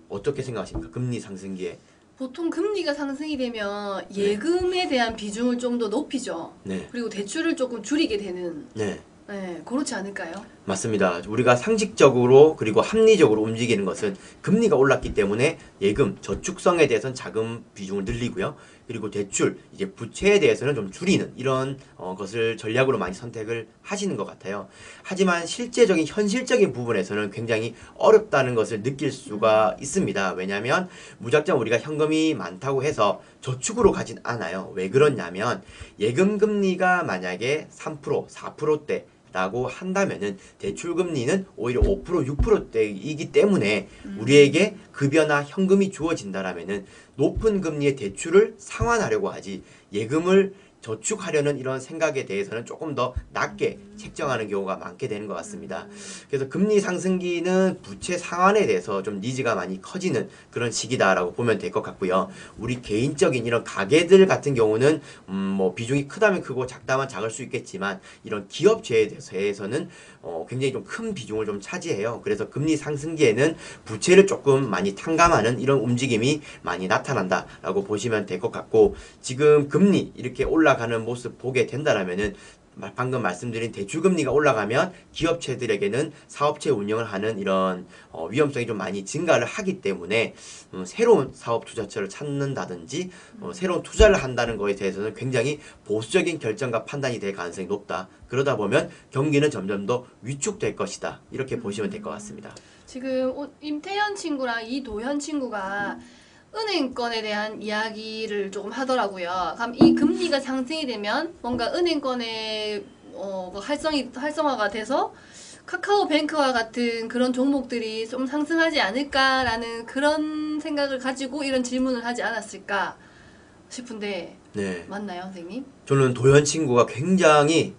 어떻게 생각하십니까? 금리 상승기에. 보통 금리가 상승이 되면 예금에 대한 비중을 좀 더 높이죠. 네. 그리고 대출을 조금 줄이게 되는. 네. 네, 그렇지 않을까요? 맞습니다. 우리가 상식적으로 그리고 합리적으로 움직이는 것은 금리가 올랐기 때문에 예금, 저축성에 대해서는 자금 비중을 늘리고요. 그리고 대출, 이제 부채에 대해서는 좀 줄이는 이런 것을 전략으로 많이 선택을 하시는 것 같아요. 하지만 실제적인 현실적인 부분에서는 굉장히 어렵다는 것을 느낄 수가 있습니다. 왜냐하면 무작정 우리가 현금이 많다고 해서 저축으로 가진 않아요. 왜 그러냐면 예금 금리가 만약에 3%, 4%대 라고 한다면은 대출 금리는 오히려 5%, 6%대이기 때문에 우리에게 급여나 현금이 주어진다라면은 높은 금리의 대출을 상환하려고 하지 예금을 저축하려는 이런 생각에 대해서는 조금 더 낮게 책정하는 경우가 많게 되는 것 같습니다. 그래서 금리 상승기는 부채 상환에 대해서 좀 니즈가 많이 커지는 그런 시기다라고 보면 될 것 같고요. 우리 개인적인 이런 가게들 같은 경우는 뭐 비중이 크다면 크고 작다면 작을 수 있겠지만 이런 기업체에 대해서는 굉장히 좀 큰 비중을 좀 차지해요. 그래서 금리 상승기에는 부채를 조금 많이 탕감하는 이런 움직임이 많이 나타난다라고 보시면 될 것 같고, 지금 금리 이렇게 올라가는 모습 보게 된다라면은 방금 말씀드린 대출금리가 올라가면 기업체들에게는 사업체 운영을 하는 이런 위험성이 좀 많이 증가를 하기 때문에 새로운 사업 투자처를 찾는다든지 새로운 투자를 한다는 것에 대해서는 굉장히 보수적인 결정과 판단이 될 가능성이 높다. 그러다 보면 경기는 점점 더 위축될 것이다. 이렇게 보시면 될 것 같습니다. 지금 임태현 친구랑 이도현 친구가 은행권에 대한 이야기를 조금 하더라고요. 그럼 이 금리가 상승이 되면 뭔가 은행권의 활성화가 돼서 카카오뱅크와 같은 그런 종목들이 좀 상승하지 않을까라는 그런 생각을 가지고 이런 질문을 하지 않았을까 싶은데 네. 맞나요, 선생님? 저는 도현 친구가 굉장히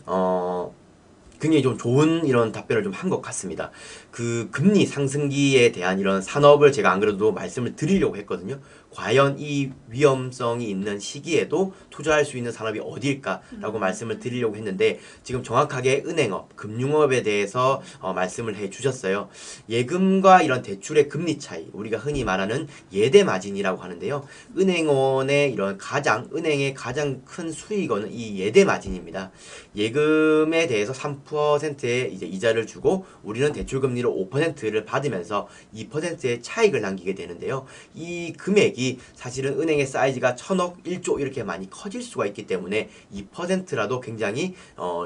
좀 좋은 이런 답변을 좀 한 것 같습니다. 그 금리 상승기에 대한 이런 산업을 제가 안 그래도 말씀을 드리려고 했거든요. 과연 이 위험성이 있는 시기에도 투자할 수 있는 산업이 어디일까라고 말씀을 드리려고 했는데 지금 정확하게 은행업, 금융업에 대해서 말씀을 해 주셨어요. 예금과 이런 대출의 금리 차이, 우리가 흔히 말하는 예대 마진이라고 하는데요. 은행의 가장 큰 수익원은 이 예대 마진입니다. 예금에 대해서 3%의 이제 이자를 주고 우리는 대출 금리로 5%를 받으면서 2%의 차익을 남기게 되는데요. 이 금액이 이익이 사실은 은행의 사이즈가 1000억, 1조 이렇게 많이 커질 수가 있기 때문에 2%라도 굉장히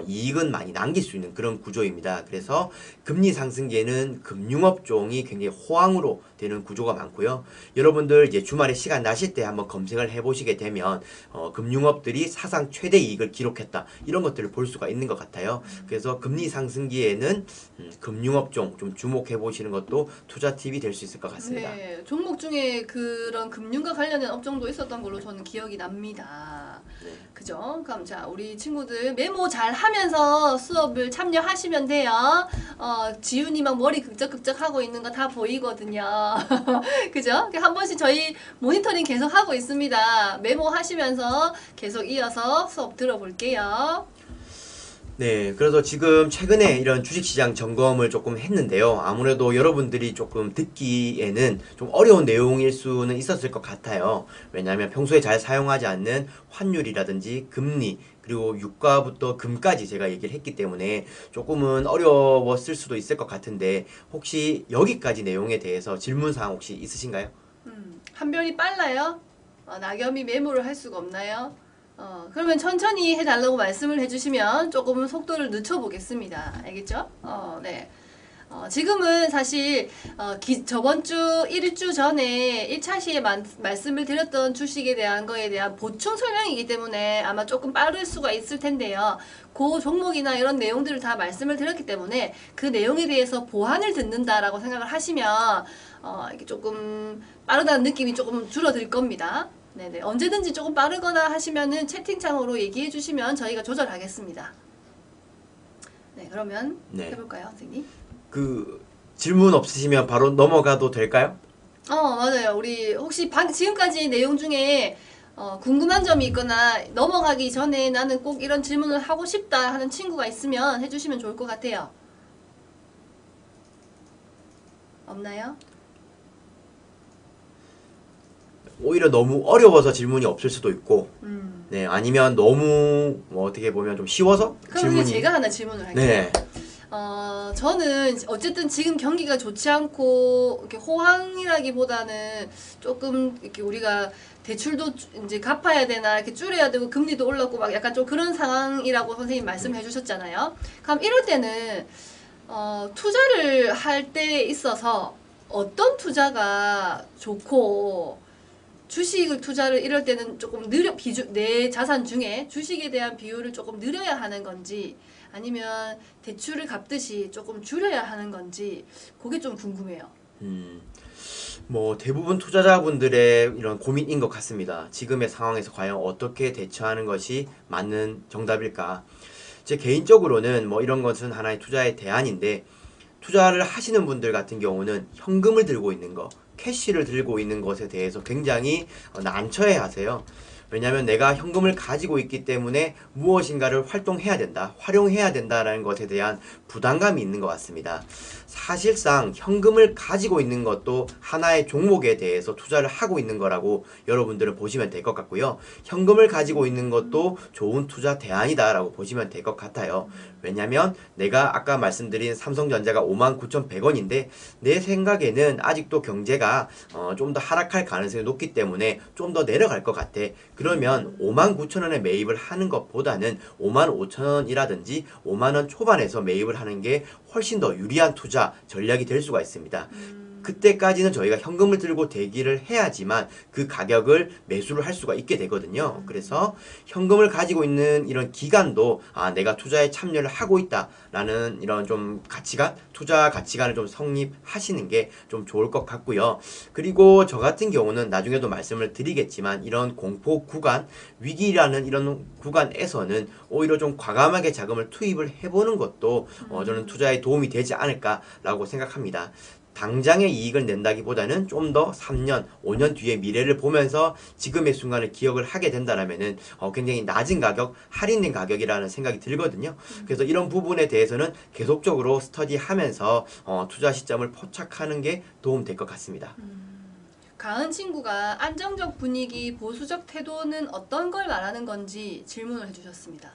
이익은 많이 남길 수 있는 그런 구조입니다. 그래서 금리 상승기에는 금융업종이 굉장히 호황으로 되는 구조가 많고요. 여러분들 이제 주말에 시간 나실 때 한번 검색을 해보시게 되면 금융업들이 사상 최대 이익을 기록했다 이런 것들을 볼 수가 있는 것 같아요. 그래서 금리 상승기에는 금융업종 좀 주목해 보시는 것도 투자 팁이 될 수 있을 것 같습니다. 네, 종목 중에 그런 금융과 관련된 업종도 있었던 걸로 저는 기억이 납니다. 네. 그죠? 그럼 자, 우리 친구들 메모 잘 하면서 수업을 참여하시면 돼요. 지훈이 막 머리 극적극적 하고 있는 거 다 보이거든요. 그죠? 한 번씩 저희 모니터링 계속 하고 있습니다. 메모 하시면서 계속 이어서 수업 들어볼게요. 네, 그래서 지금 최근에 이런 주식시장 점검을 조금 했는데요. 아무래도 여러분들이 조금 듣기에는 좀 어려운 내용일 수는 있었을 것 같아요. 왜냐하면 평소에 잘 사용하지 않는 환율이라든지 금리, 그리고 유가부터 금까지 제가 얘기를 했기 때문에 조금은 어려웠을 수도 있을 것 같은데 혹시 여기까지 내용에 대해서 질문사항 혹시 있으신가요? 한별이 빨라요? 낙엽이 메모를 할 수가 없나요? 그러면 천천히 해달라고 말씀을 해주시면 조금은 속도를 늦춰보겠습니다. 알겠죠? 네. 지금은 사실 저번 주 1주 전에 1차 시에 말씀을 드렸던 주식에 대한 거에 대한 보충 설명이기 때문에 아마 조금 빠를 수가 있을 텐데요. 그 종목이나 이런 내용들을 다 말씀을 드렸기 때문에 그 내용에 대해서 보완을 듣는다라고 생각을 하시면 이렇게 조금 빠르다는 느낌이 조금 줄어들 겁니다. 네네. 언제든지 조금 빠르거나 하시면은 채팅창으로 얘기해 주시면 저희가 조절하겠습니다. 네, 그러면 해볼까요, 선생님? 그 질문 없으시면 바로 넘어가도 될까요? 맞아요. 우리 혹시 지금까지 내용 중에 궁금한 점이 있거나 넘어가기 전에 나는 꼭 이런 질문을 하고 싶다 하는 친구가 있으면 해주시면 좋을 것 같아요. 없나요? 오히려 너무 어려워서 질문이 없을 수도 있고, 네, 아니면 너무 어떻게 보면 좀 쉬워서 그럼 질문이. 제가 하나 질문을 할게요. 네. 저는 어쨌든 지금 경기가 좋지 않고 이렇게 호황이라기보다는 조금 이렇게 우리가 대출도 이제 갚아야 되나 이렇게 줄여야 되고 금리도 올랐고 막 약간 좀 그런 상황이라고 선생님 말씀해 주셨잖아요. 그럼 이럴 때는 투자를 할 때 있어서 어떤 투자가 좋고 주식을 투자를 이럴 때는 조금 내 자산 중에 주식에 대한 비율을 조금 늘려야 하는 건지 아니면 대출을 갚듯이 조금 줄여야 하는 건지 그게 좀 궁금해요. 뭐 대부분 투자자분들의 이런 고민인 것 같습니다. 지금의 상황에서 과연 어떻게 대처하는 것이 맞는 정답일까? 제 개인적으로는 뭐 이런 것은 하나의 투자의 대안인데 투자를 하시는 분들 같은 경우는 현금을 들고 있는 거, 캐시를 들고 있는 것에 대해서 굉장히 난처해 하세요. 왜냐하면 내가 현금을 가지고 있기 때문에 무엇인가를 활동해야 된다, 활용해야 된다라는 것에 대한 부담감이 있는 것 같습니다. 사실상 현금을 가지고 있는 것도 하나의 종목에 대해서 투자를 하고 있는 거라고 여러분들은 보시면 될 것 같고요. 현금을 가지고 있는 것도 좋은 투자 대안이다라고 보시면 될 것 같아요. 왜냐면 내가 아까 말씀드린 삼성전자가 59,100원인데 내 생각에는 아직도 경제가 좀 더 하락할 가능성이 높기 때문에 좀 더 내려갈 것 같아. 그러면 59,000원에 매입을 하는 것보다는 55,000원이라든지 5만원 초반에서 매입을 하는 게 훨씬 더 유리한 투자 전략이 될 수가 있습니다. 그때까지는 저희가 현금을 들고 대기를 해야지만 그 가격을 매수를 할 수가 있게 되거든요. 그래서 현금을 가지고 있는 이런 기간도 내가 투자에 참여를 하고 있다라는 이런 좀 가치관, 투자 가치관을 좀 성립하시는 게 좀 좋을 것 같고요. 그리고 저 같은 경우는 나중에도 말씀을 드리겠지만 이런 공포 구간, 위기라는 이런 구간에서는 오히려 좀 과감하게 자금을 투입을 해보는 것도 저는 투자에 도움이 되지 않을까라고 생각합니다. 당장의 이익을 낸다기보다는 좀 더 3년, 5년 뒤의 미래를 보면서 지금의 순간을 기억을 하게 된다라면은 굉장히 낮은 가격, 할인된 가격이라는 생각이 들거든요. 그래서 이런 부분에 대해서는 계속적으로 스터디하면서 투자 시점을 포착하는 게 도움될 것 같습니다. 가은 친구가 안정적 분위기, 보수적 태도는 어떤 걸 말하는 건지 질문을 해주셨습니다.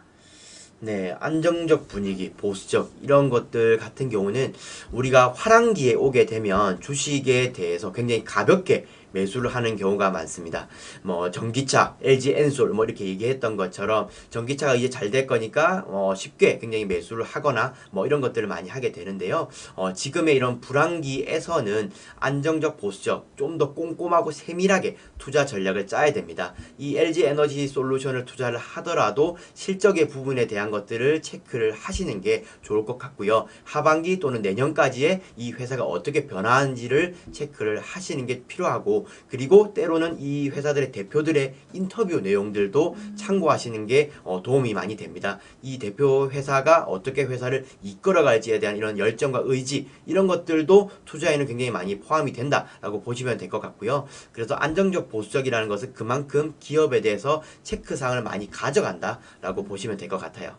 네, 안정적 분위기, 보수적 이런 것들 같은 경우는 우리가 화랑기에 오게 되면 주식에 대해서 굉장히 가볍게 매수를 하는 경우가 많습니다. 뭐 전기차, LG 엔솔 뭐 이렇게 얘기했던 것처럼 전기차가 이제 잘 될 거니까 쉽게 굉장히 매수를 하거나 뭐 이런 것들을 많이 하게 되는데요. 지금의 이런 불황기에서는 안정적, 보수적, 좀 더 꼼꼼하고 세밀하게 투자 전략을 짜야 됩니다. 이 LG 에너지 솔루션을 투자를 하더라도 실적의 부분에 대한 것들을 체크를 하시는 게 좋을 것 같고요. 하반기 또는 내년까지의 이 회사가 어떻게 변화하는지를 체크를 하시는 게 필요하고, 그리고 때로는 이 회사들의 대표들의 인터뷰 내용들도 참고하시는 게 도움이 많이 됩니다. 이 대표 회사가 어떻게 회사를 이끌어갈지에 대한 이런 열정과 의지, 이런 것들도 투자에는 굉장히 많이 포함이 된다라고 보시면 될 것 같고요. 그래서 안정적, 보수적이라는 것은 그만큼 기업에 대해서 체크사항을 많이 가져간다라고 보시면 될 것 같아요.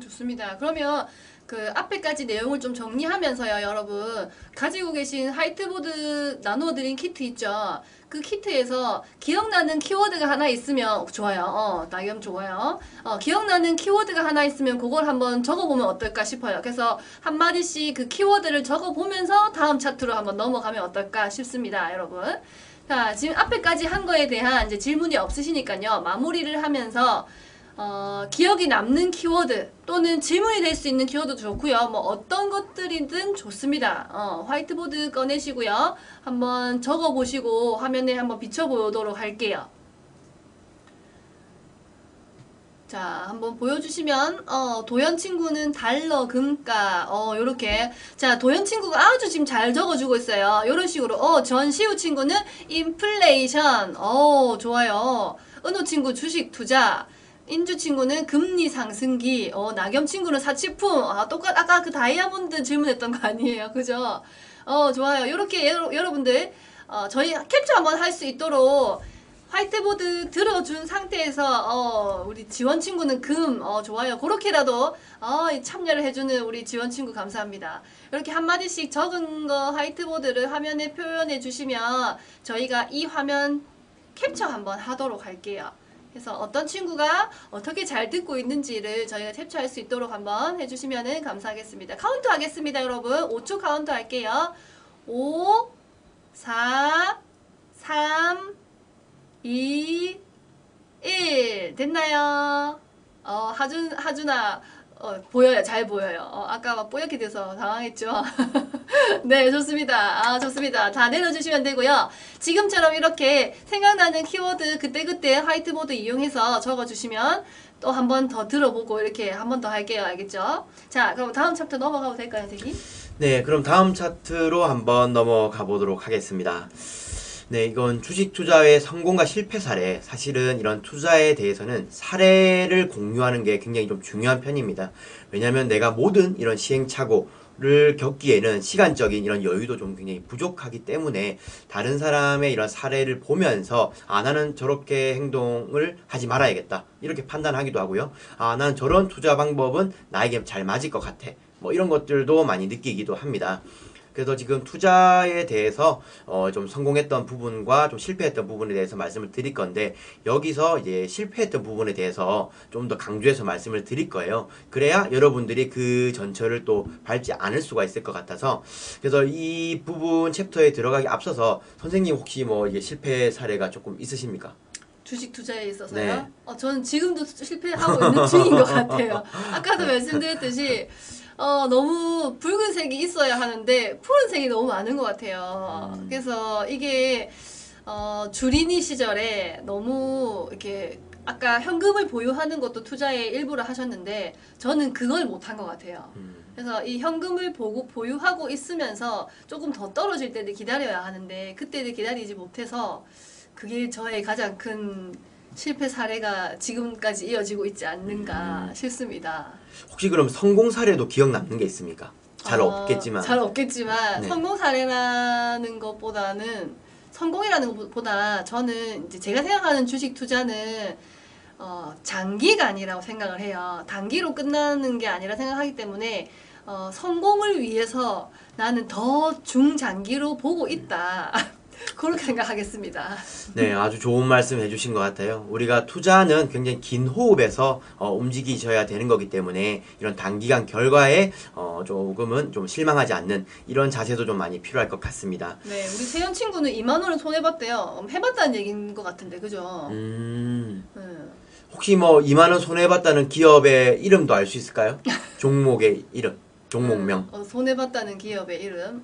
좋습니다. 그러면 그 앞에까지 내용을 좀 정리하면서요, 여러분. 가지고 계신 화이트보드 나누어드린 키트 있죠? 그 키트에서 기억나는 키워드가 하나 있으면 좋아요. 나겸 좋아요. 기억나는 키워드가 하나 있으면 그걸 한번 적어보면 어떨까 싶어요. 그래서 한마디씩 그 키워드를 적어보면서 다음 차트로 한번 넘어가면 어떨까 싶습니다, 여러분. 자, 지금 앞에까지 한 거에 대한 이제 질문이 없으시니까요. 마무리를 하면서 기억이 남는 키워드 또는 질문이 될 수 있는 키워드도 좋고요. 뭐 어떤 것들이든 좋습니다. 화이트보드 꺼내시고요. 한번 적어보시고 화면에 한번 비춰보도록 할게요. 자, 한번 보여주시면 도현 친구는 달러 금가 요렇게. 자, 도현 친구가 아주 지금 잘 적어주고 있어요. 요런 식으로. 전시우 친구는 인플레이션. 좋아요. 은호 친구 주식 투자. 인주 친구는 금리 상승기. 나겸 친구는 사치품. 아까 그 다이아몬드 질문했던 거 아니에요, 그죠? 좋아요. 요렇게 여러분들 저희 캡처 한번 할 수 있도록 화이트보드 들어준 상태에서 우리 지원 친구는 금. 좋아요. 그렇게라도 참여를 해주는 우리 지원 친구 감사합니다. 이렇게 한마디씩 적은 거 화이트보드를 화면에 표현해 주시면 저희가 이 화면 캡처 한번 하도록 할게요. 그래서 어떤 친구가 어떻게 잘 듣고 있는지를 저희가 캡처할 수 있도록 한번 해주시면 감사하겠습니다. 카운트 하겠습니다, 여러분. 5초 카운트 할게요. 5, 4, 3, 2, 1. 됐나요? 하준아, 보여요. 잘 보여요. 아까 막 뽀얗게 돼서 당황했죠? 네, 좋습니다. 좋습니다. 다 내려주시면 되고요. 지금처럼 이렇게 생각나는 키워드 그때그때 화이트보드 이용해서 적어주시면 또 한 번 더 들어보고 이렇게 한 번 더 할게요. 알겠죠? 자, 그럼 다음 챕터 넘어가도 될까요, 선생님? 네, 그럼 다음 차트로 한번 넘어가 보도록 하겠습니다. 네, 이건 주식 투자의 성공과 실패 사례. 사실은 이런 투자에 대해서는 사례를 공유하는 게 굉장히 좀 중요한 편입니다. 왜냐하면 내가 모든 이런 시행착오를 겪기에는 시간적인 이런 여유도 좀 굉장히 부족하기 때문에 다른 사람의 이런 사례를 보면서 나는 저렇게 행동을 하지 말아야겠다, 이렇게 판단하기도 하고요. 나는 저런 투자 방법은 나에게 잘 맞을 것 같아, 뭐 이런 것들도 많이 느끼기도 합니다. 그래서 지금 투자에 대해서 좀 성공했던 부분과 좀 실패했던 부분에 대해서 말씀을 드릴 건데, 여기서 이제 실패했던 부분에 대해서 좀 더 강조해서 말씀을 드릴 거예요. 그래야 여러분들이 그 전철을 또 밟지 않을 수가 있을 것 같아서, 그래서 이 부분 챕터에 들어가기 앞서서 선생님 혹시 뭐 이게 실패 사례가 조금 있으십니까? 주식 투자에 있어서요? 네. 저는 지금도 실패하고 있는 중인 것 같아요. 아까도 말씀드렸듯이 너무 붉은색이 있어야 하는데 푸른색이 너무 많은 것 같아요. 그래서 이게 주린이 시절에 너무 이렇게 아까 현금을 보유하는 것도 투자의 일부를 하셨는데 저는 그걸 못한 것 같아요. 그래서 이 현금을 보유하고 있으면서 조금 더 떨어질 때를 기다려야 하는데 그때를 기다리지 못해서 그게 저의 가장 큰 실패 사례가 지금까지 이어지고 있지 않는가 싶습니다. 혹시 그럼 성공 사례도 기억 남는 게 있습니까? 잘 없겠지만. 잘 없겠지만 네. 성공 사례라는 것보다는 성공이라는 것보다 저는 이제 제가 생각하는 주식 투자는 장기간이라고 생각을 해요. 단기로 끝나는 게 아니라 생각하기 때문에 성공을 위해서 나는 더 중장기로 보고 있다. 그렇게 생각하겠습니다. 네, 아주 좋은 말씀 해주신 것 같아요. 우리가 투자는 굉장히 긴 호흡에서 움직이셔야 되는 거기 때문에 이런 단기간 결과에 조금은 좀 실망하지 않는 이런 자세도 좀 많이 필요할 것 같습니다. 네, 우리 세연 친구는 2만 원을 손해봤대요. 해봤다는 얘기인 것 같은데, 그죠? 혹시 뭐 2만 원 손해봤다는 기업의 이름도 알 수 있을까요? 종목의 이름, 종목명. 손해봤다는 기업의 이름.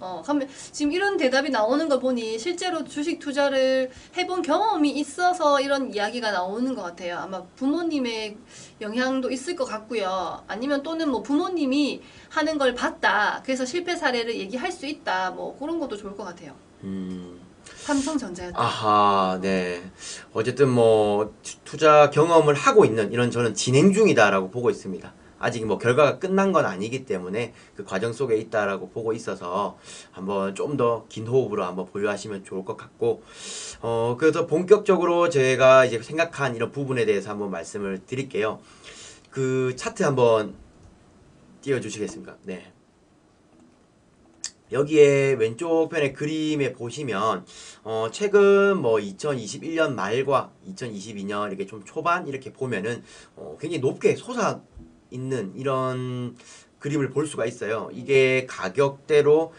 지금 이런 대답이 나오는 걸 보니 실제로 주식 투자를 해본 경험이 있어서 이런 이야기가 나오는 것 같아요. 아마 부모님의 영향도 있을 것 같고요. 아니면 또는 뭐 부모님이 하는 걸 봤다. 그래서 실패 사례를 얘기할 수 있다. 뭐 그런 것도 좋을 것 같아요. 삼성전자였다. 아하, 네. 어쨌든 뭐 투자 경험을 하고 있는 이런 저는 진행 중이다라고 보고 있습니다. 아직 뭐 결과가 끝난 건 아니기 때문에 그 과정 속에 있다라고 보고 있어서 한번 좀 더 긴 호흡으로 한번 보유하시면 좋을 것 같고, 그래서 본격적으로 제가 이제 생각한 이런 부분에 대해서 한번 말씀을 드릴게요. 그 차트 한번 띄워주시겠습니까? 네. 여기에 왼쪽 편의 그림에 보시면 최근 뭐 2021년 말과 2022년 이렇게 좀 초반 이렇게 보면은 굉장히 높게 솟아 있는 이런 그림을 볼 수가 있어요. 이게 가격대로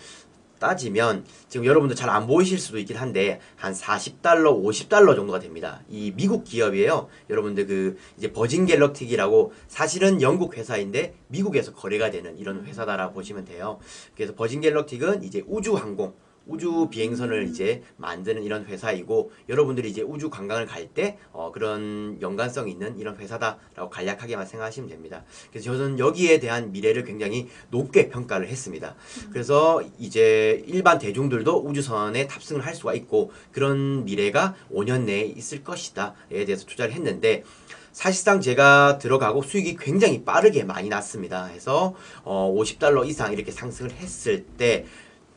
따지면 지금 여러분들 잘 안 보이실 수도 있긴 한데 한 40달러, 50달러 정도가 됩니다. 이 미국 기업이에요. 여러분들 그 이제 버진 갤럭틱이라고 사실은 영국 회사인데 미국에서 거래가 되는 이런 회사다라고 보시면 돼요. 그래서 버진 갤럭틱은 이제 우주항공 우주 비행선을 이제 만드는 이런 회사이고, 여러분들이 이제 우주 관광을 갈 때 그런 연관성 있는 이런 회사다라고 간략하게만 생각하시면 됩니다. 그래서 저는 여기에 대한 미래를 굉장히 높게 평가를 했습니다. 그래서 이제 일반 대중들도 우주선에 탑승을 할 수가 있고 그런 미래가 5년 내에 있을 것이다에 대해서 투자를 했는데, 사실상 제가 들어가고 수익이 굉장히 빠르게 많이 났습니다. 해서 50달러 이상 이렇게 상승을 했을 때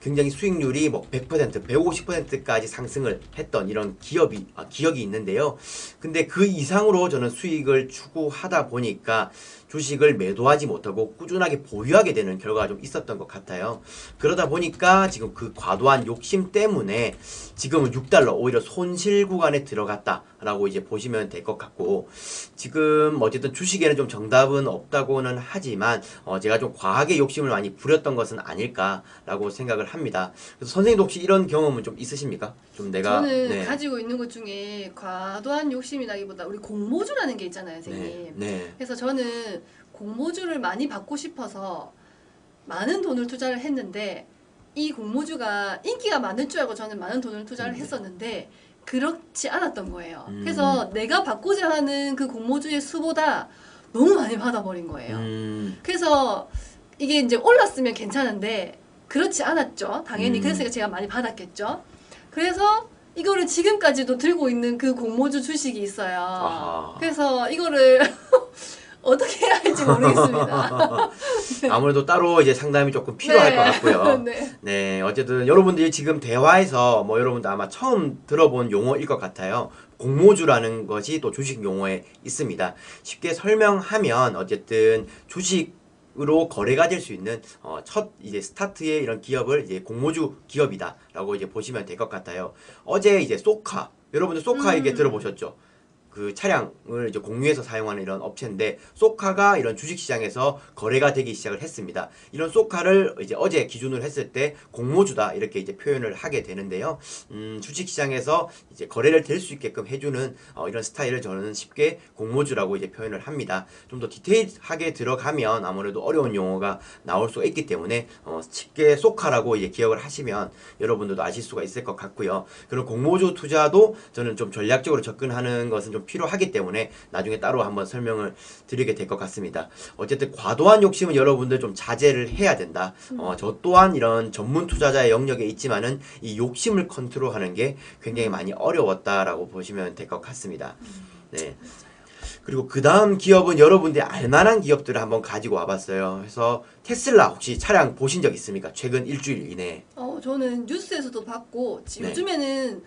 굉장히 수익률이 뭐 100%, 150%까지 상승을 했던 이런 기억이 있는데요. 근데 그 이상으로 저는 수익을 추구하다 보니까 주식을 매도하지 못하고 꾸준하게 보유하게 되는 결과가 좀 있었던 것 같아요. 그러다 보니까 지금 그 과도한 욕심 때문에 지금은 6달러 오히려 손실 구간에 들어갔다라고 이제 보시면 될 것 같고, 지금 어쨌든 주식에는 좀 정답은 없다고는 하지만 제가 좀 과하게 욕심을 많이 부렸던 것은 아닐까라고 생각을 합니다. 그래서 선생님도 혹시 이런 경험은 좀 있으십니까? 좀 내가 저는 가지고 있는 것 중에 과도한 욕심이라기보다 우리 공모주라는 게 있잖아요, 선생님. 네. 그래서 저는 공모주를 많이 받고 싶어서 많은 돈을 투자를 했는데, 이 공모주가 인기가 많을 줄 알고 저는 많은 돈을 투자를 했었는데 그렇지 않았던 거예요. 그래서 내가 받고자 하는 그 공모주의 수보다 너무 많이 받아버린 거예요. 그래서 이게 이제 올랐으면 괜찮은데 그렇지 않았죠. 당연히 그래서 제가 많이 받았겠죠. 그래서 이거를 지금까지도 들고 있는 그 공모주 주식이 있어요. 아하. 그래서 이거를 어떻게 해야 할지 모르겠습니다. 아무래도 따로 이제 상담이 조금 필요할 것 같고요. 네, 어쨌든 여러분들이 지금 대화에서 뭐 여러분들 아마 처음 들어본 용어일 것 같아요. 공모주라는 것이 또 주식 용어에 있습니다. 쉽게 설명하면 어쨌든 주식으로 거래가 될 수 있는 첫 이제 스타트의 이런 기업을 이제 공모주 기업이다라고 이제 보시면 될 것 같아요. 어제 이제 소카, 여러분들 소카 이게 들어보셨죠? 그 차량을 이제 공유해서 사용하는 이런 업체인데, 소카가 이런 주식시장에서 거래가 되기 시작을 했습니다. 이런 소카를 이제 어제 기준으로 했을 때 공모주다 이렇게 이제 표현을 하게 되는데요. 주식시장에서 이제 거래를 될 수 있게끔 해주는 이런 스타일을 저는 쉽게 공모주라고 이제 표현을 합니다. 좀 더 디테일하게 들어가면 아무래도 어려운 용어가 나올 수가 있기 때문에 쉽게 소카라고 이제 기억을 하시면 여러분들도 아실 수가 있을 것 같고요. 그리고 공모주 투자도 저는 좀 전략적으로 접근하는 것은 좀 필요하기 때문에 나중에 따로 한번 설명을 드리게 될 것 같습니다. 어쨌든 과도한 욕심은 여러분들 좀 자제를 해야 된다. 저 또한 이런 전문 투자자의 영역에 있지만은 이 욕심을 컨트롤하는 게 굉장히 많이 어려웠다라고 보시면 될 것 같습니다. 네. 그리고 그 다음 기업은 여러분들이 알만한 기업들을 한번 가지고 와봤어요. 그래서 테슬라 혹시 차량 보신 적 있습니까? 최근 일주일 이내에. 저는 뉴스에서도 봤고 네. 요즘에는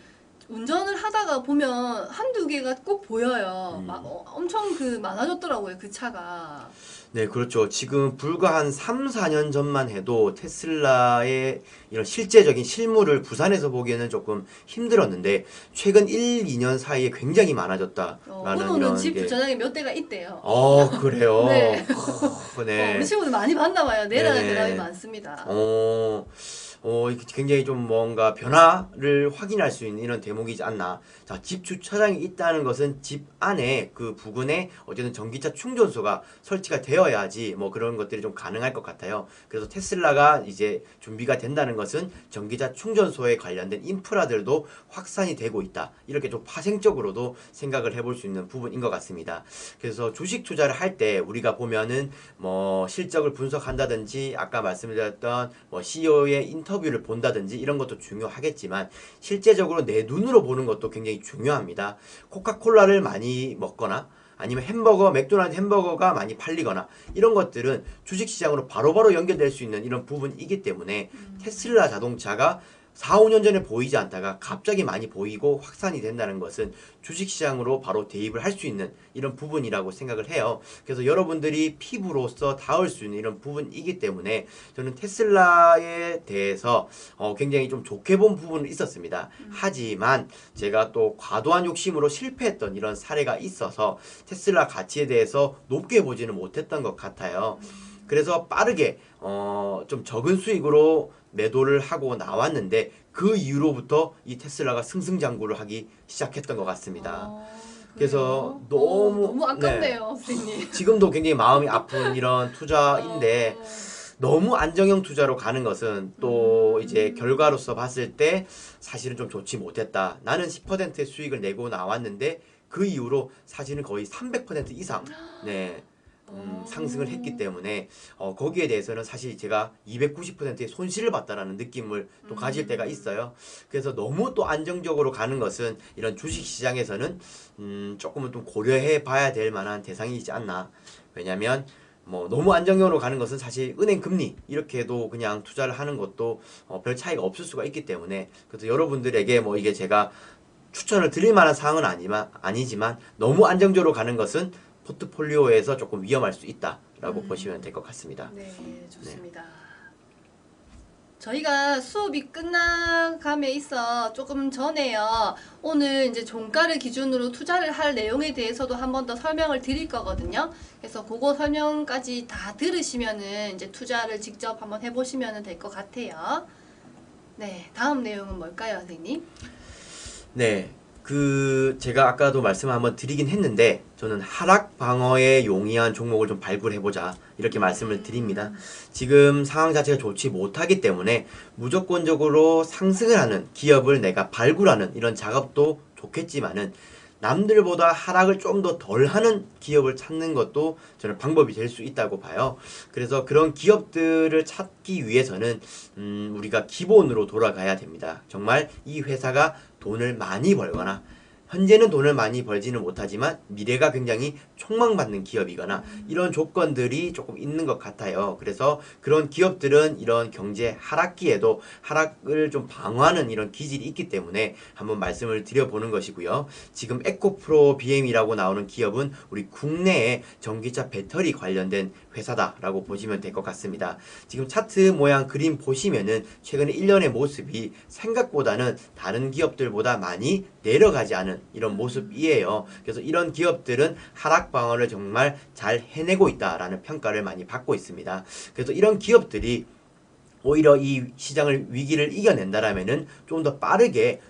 운전을 하다가 보면 한두 개가 꼭 보여요. 막 엄청 많아졌더라고요, 그 차가. 네, 그렇죠. 지금 불과 한 3, 4년 전만 해도 테슬라의 이런 실제적인 실물을 부산에서 보기에는 조금 힘들었는데 최근 1, 2년 사이에 굉장히 많아졌다라는 은호는 이런 집 게. 주차장에 몇 대가 있대요. 그래요? 네. 네. 우리 친구들 많이 봤나 봐요. 내라는 네네. 대답이 많습니다. 이게 굉장히 좀 뭔가 변화를 확인할 수 있는 이런 대목이지 않나. 자, 집 주차장이 있다는 것은 집 안에 그 부근에 어쨌든 전기차 충전소가 설치가 되어야지 뭐 그런 것들이 좀 가능할 것 같아요. 그래서 테슬라가 이제 준비가 된다는 것은 전기차 충전소에 관련된 인프라들도 확산이 되고 있다. 이렇게 좀 파생적으로도 생각을 해볼 수 있는 부분인 것 같습니다. 그래서 주식 투자를 할 때 우리가 보면은 뭐 실적을 분석한다든지 아까 말씀드렸던 뭐 CEO의 인터뷰를 본다든지 이런 것도 중요하겠지만 실제적으로 내 눈으로 보는 것도 굉장히 중요합니다. 코카콜라를 많이 먹거나 아니면 햄버거, 맥도날드 햄버거가 많이 팔리거나 이런 것들은 주식시장으로 바로바로 연결될 수 있는 이런 부분이기 때문에 테슬라 자동차가 4, 5년 전에 보이지 않다가 갑자기 많이 보이고 확산이 된다는 것은 주식시장으로 바로 대입을 할 수 있는 이런 부분이라고 생각을 해요. 그래서 여러분들이 피부로서 닿을 수 있는 이런 부분이기 때문에 저는 테슬라에 대해서 굉장히 좀 좋게 본 부분은 있었습니다. 하지만 제가 또 과도한 욕심으로 실패했던 이런 사례가 있어서 테슬라 가치에 대해서 높게 보지는 못했던 것 같아요. 그래서 빠르게 좀 적은 수익으로 매도를 하고 나왔는데 그 이후로부터 이 테슬라가 승승장구를 하기 시작했던 것 같습니다. 그래서 너무 아깝네요, 선생님. 지금도 굉장히 마음이 아픈 이런 투자인데 너무 안정형 투자로 가는 것은 또 이제 결과로서 봤을 때 사실은 좀 좋지 못했다. 나는 10%의 수익을 내고 나왔는데 그 이후로 사실은 거의 300% 이상 상승을 했기 때문에 거기에 대해서는 사실 제가 290%의 손실을 봤다라는 느낌을 또 가질 때가 있어요. 그래서 너무 또 안정적으로 가는 것은 이런 주식 시장에서는 조금은 좀 고려해 봐야 될 만한 대상이지 않나. 왜냐면 뭐 너무 안정형으로 가는 것은 사실 은행 금리 이렇게도 그냥 투자를 하는 것도 별 차이가 없을 수가 있기 때문에 그래서 여러분들에게 뭐 이게 제가 추천을 드릴 만한 사항은 아니지만 너무 안정적으로 가는 것은 포트폴리오에서 조금 위험할 수 있다라고 보시면 될 것 같습니다. 네, 좋습니다. 저희가 수업이 끝나감에 있어 조금 전에요. 오늘 이제 종가를 기준으로 투자를 할 내용에 대해서도 한 번 더 설명을 드릴 거거든요. 그래서 그거 설명까지 다 들으시면은 이제 투자를 직접 한번 해보시면 될 것 같아요. 네, 다음 내용은 뭘까요, 선생님? 네. 제가 아까도 말씀 한번 드리긴 했는데 저는 하락 방어에 용이한 종목을 좀 발굴해보자 이렇게 말씀을 드립니다. 지금 상황 자체가 좋지 못하기 때문에 무조건적으로 상승을 하는 기업을 내가 발굴하는 이런 작업도 좋겠지만은 남들보다 하락을 좀 더 덜하는 기업을 찾는 것도 저는 방법이 될 수 있다고 봐요. 그래서 그런 기업들을 찾기 위해서는 우리가 기본으로 돌아가야 됩니다. 정말 이 회사가 돈을 많이 벌거나 현재는 돈을 많이 벌지는 못하지만 미래가 굉장히 촉망받는 기업이거나 이런 조건들이 조금 있는 것 같아요. 그래서 그런 기업들은 이런 경제 하락기에도 하락을 좀 방어하는 이런 기질이 있기 때문에 한번 말씀을 드려보는 것이고요. 지금 에코프로 BM이라고 나오는 기업은 우리 국내에 전기차 배터리 관련된 회사다라고 보시면 될 것 같습니다. 지금 차트 모양 그림 보시면은 최근에 1년의 모습이 생각보다는 다른 기업들보다 많이 내려가지 않은 이런 모습이에요. 그래서 이런 기업들은 하락 방어를 정말 잘 해내고 있다라는 평가를 많이 받고 있습니다. 그래서 이런 기업들이 오히려 이 시장을 위기를 이겨낸다라면은 좀 더 빠르게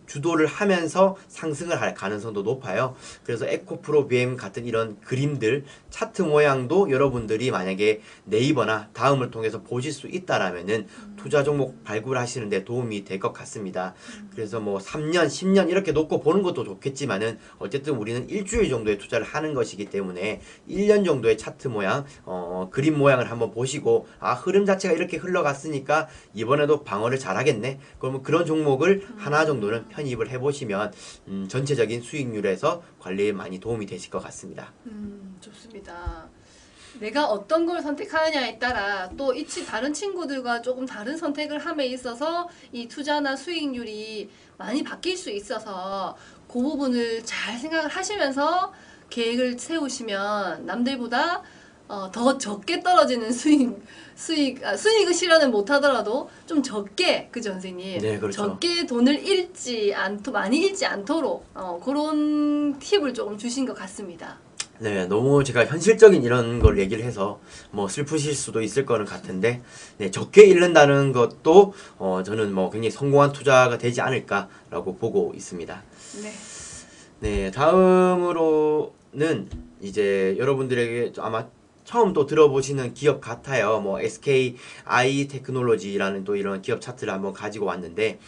주도를 하면서 상승을 할 가능성도 높아요. 그래서 에코프로 BM 같은 이런 그림들 차트 모양도 여러분들이 만약에 네이버나 다음을 통해서 보실 수 있다라면은 투자 종목 발굴하시는 데 도움이 될 것 같습니다. 그래서 뭐 3년, 10년 이렇게 놓고 보는 것도 좋겠지만은 어쨌든 우리는 일주일 정도의 투자를 하는 것이기 때문에 1년 정도의 차트 모양, 그림 모양을 한번 보시고 흐름 자체가 이렇게 흘러갔으니까 이번에도 방어를 잘하겠네. 그러면 그런 종목을 하나 정도는 편입을 해보시면 전체적인 수익률에서 관리에 많이 도움이 되실 것 같습니다. 좋습니다. 내가 어떤 걸 선택하느냐에 따라 또 다른 친구들과 조금 다른 선택을 함에 있어서 이 투자나 수익률이 많이 바뀔 수 있어서 그 부분을 잘 생각을 하시면서 계획을 세우시면 남들보다 더 적게 떨어지는 수익을 실현을 못 하더라도 좀 적게, 그죠, 선생님? 네, 그렇죠. 적게 돈을 많이 잃지 않도록 그런 팁을 조금 주신 것 같습니다. 네, 너무 제가 현실적인 이런 걸 얘기를 해서 뭐 슬프실 수도 있을 거는 같은데, 네, 적게 잃는다는 것도 저는 뭐 굉장히 성공한 투자가 되지 않을까라고 보고 있습니다. 네. 네, 다음으로는 이제 여러분들에게 아마 처음 또 들어보시는 기업 같아요. 뭐 SKI 테크놀로지라는 또 이런 기업 차트를 한번 가지고 왔는데,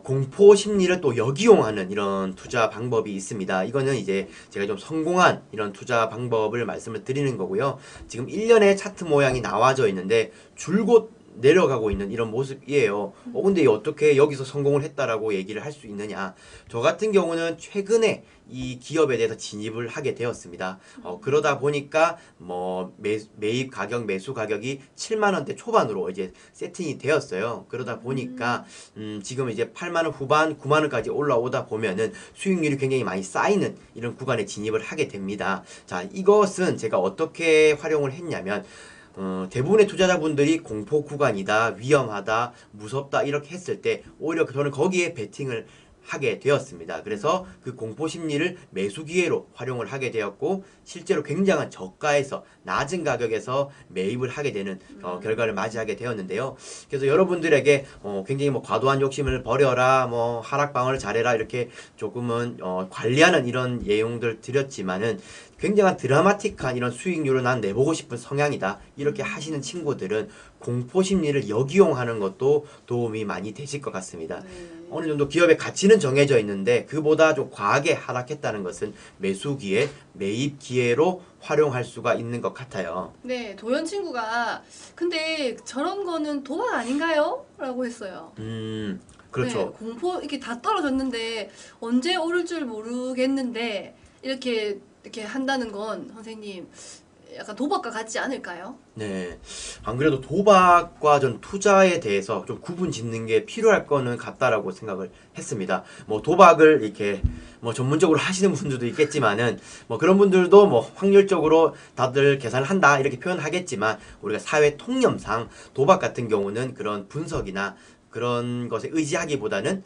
공포 심리를 또 역이용하는 이런 투자 방법이 있습니다. 이거는 이제 제가 좀 성공한 이런 투자 방법을 말씀을 드리는 거고요. 지금 1년의 차트 모양이 나와져 있는데 줄곧 내려가고 있는 이런 모습이에요. 근데 어떻게 여기서 성공을 했다라고 얘기를 할 수 있느냐. 저 같은 경우는 최근에 이 기업에 대해서 진입을 하게 되었습니다. 그러다 보니까 뭐 매입 가격, 매수 가격이 7만 원대 초반으로 이제 세팅이 되었어요. 그러다 보니까 지금 이제 8만 원 후반, 9만 원까지 올라오다 보면은 수익률이 굉장히 많이 쌓이는 이런 구간에 진입을 하게 됩니다. 자, 이것은 제가 어떻게 활용을 했냐면 대부분의 투자자분들이 공포 구간이다, 위험하다, 무섭다 이렇게 했을 때 오히려 저는 거기에 베팅을 하게 되었습니다. 그래서 그 공포 심리를 매수 기회로 활용을 하게 되었고 실제로 굉장한 저가에서 낮은 가격에서 매입을 하게 되는 결과를 맞이하게 되었는데요. 그래서 여러분들에게 굉장히 뭐 과도한 욕심을 버려라, 뭐 하락방어를 잘해라 이렇게 조금은 관리하는 이런 내용들 드렸지만은 굉장한 드라마틱한 이런 수익률을 난 내보고 싶은 성향이다 이렇게 하시는 친구들은 공포 심리를 역이용하는 것도 도움이 많이 되실 것 같습니다. 어느 정도 기업의 가치는 정해져 있는데 그보다 좀 과하게 하락했다는 것은 매수 기회, 매입 기회로 활용할 수가 있는 것 같아요. 네, 도연 친구가 근데 저런 거는 도박 아닌가요? 라고 했어요. 그렇죠. 네, 공포 이렇게 다 떨어졌는데 언제 오를 줄 모르겠는데 이렇게 한다는 건 선생님 약간 도박과 같지 않을까요? 네. 안 그래도 도박과 전 투자에 대해서 좀 구분 짓는 게 필요할 거는 같다라고 생각을 했습니다. 뭐 도박을 이렇게 뭐 전문적으로 하시는 분들도 있겠지만은 뭐 그런 분들도 뭐 확률적으로 다들 계산을 한다 이렇게 표현하겠지만 우리가 사회 통념상 도박 같은 경우는 그런 분석이나 그런 것에 의지하기보다는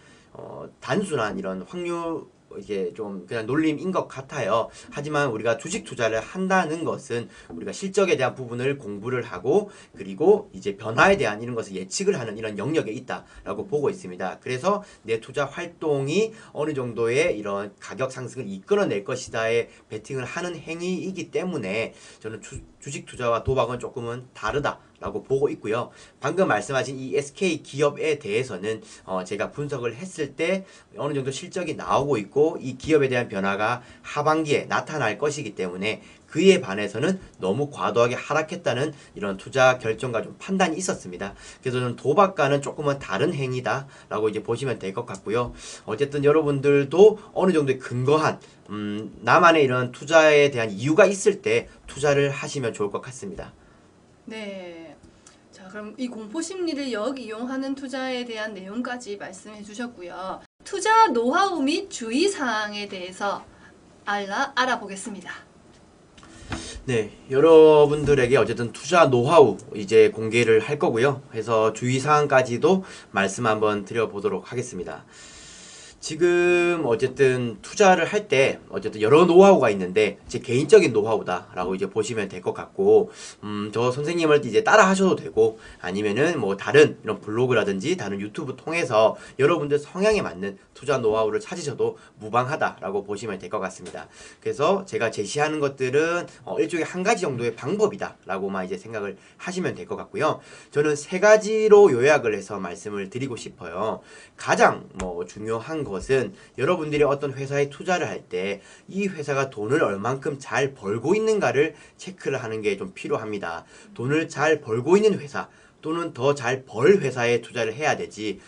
단순한 이런 확률 이게 좀 그냥 놀림인 것 같아요. 하지만 우리가 주식 투자를 한다는 것은 우리가 실적에 대한 부분을 공부를 하고 그리고 이제 변화에 대한 이런 것을 예측을 하는 이런 영역에 있다라고 보고 있습니다. 그래서 내 투자 활동이 어느 정도의 이런 가격 상승을 이끌어낼 것이다에 베팅을 하는 행위이기 때문에 저는 주식 투자와 도박은 조금은 다르다라고 보고 있고요. 방금 말씀하신 이 SK 기업에 대해서는 제가 분석을 했을 때 어느 정도 실적이 나오고 있고 이 기업에 대한 변화가 하반기에 나타날 것이기 때문에 그에 반해서는 너무 과도하게 하락했다는 이런 투자 결정과 좀 판단이 있었습니다. 그래서 저는 도박과는 조금은 다른 행위다라고 이제 보시면 될 것 같고요. 어쨌든 여러분들도 어느 정도의 근거한 나만의 이런 투자에 대한 이유가 있을 때 투자를 하시면 좋을 것 같습니다. 네. 자, 그럼 이 공포 심리를 역이용하는 투자에 대한 내용까지 말씀해 주셨고요. 투자 노하우 및 주의사항에 대해서 알아보겠습니다. 네, 여러분들에게 어쨌든 투자 노하우 이제 공개를 할 거고요. 해서 주의사항까지도 말씀 한번 드려보도록 하겠습니다. 지금 어쨌든 투자를 할 때 어쨌든 여러 노하우가 있는데 제 개인적인 노하우다라고 이제 보시면 될 것 같고 저 선생님을 이제 따라 하셔도 되고 아니면은 뭐 다른 이런 블로그라든지 다른 유튜브 통해서 여러분들 성향에 맞는 투자 노하우를 찾으셔도 무방하다라고 보시면 될 것 같습니다. 그래서 제가 제시하는 것들은 일종의 한 가지 정도의 방법이다라고만 이제 생각을 하시면 될 것 같고요. 저는 세 가지로 요약을 해서 말씀을 드리고 싶어요. 가장 뭐 중요한 것은 여러분들이 어떤 회사에 투자를 할 때 이 회사가 돈을 얼만큼 잘 벌고 있는가를 체크를 하는 게 좀 필요합니다. 돈을 잘 벌고 있는 회사 또는 더 잘 벌 회사에 투자를 해야 되지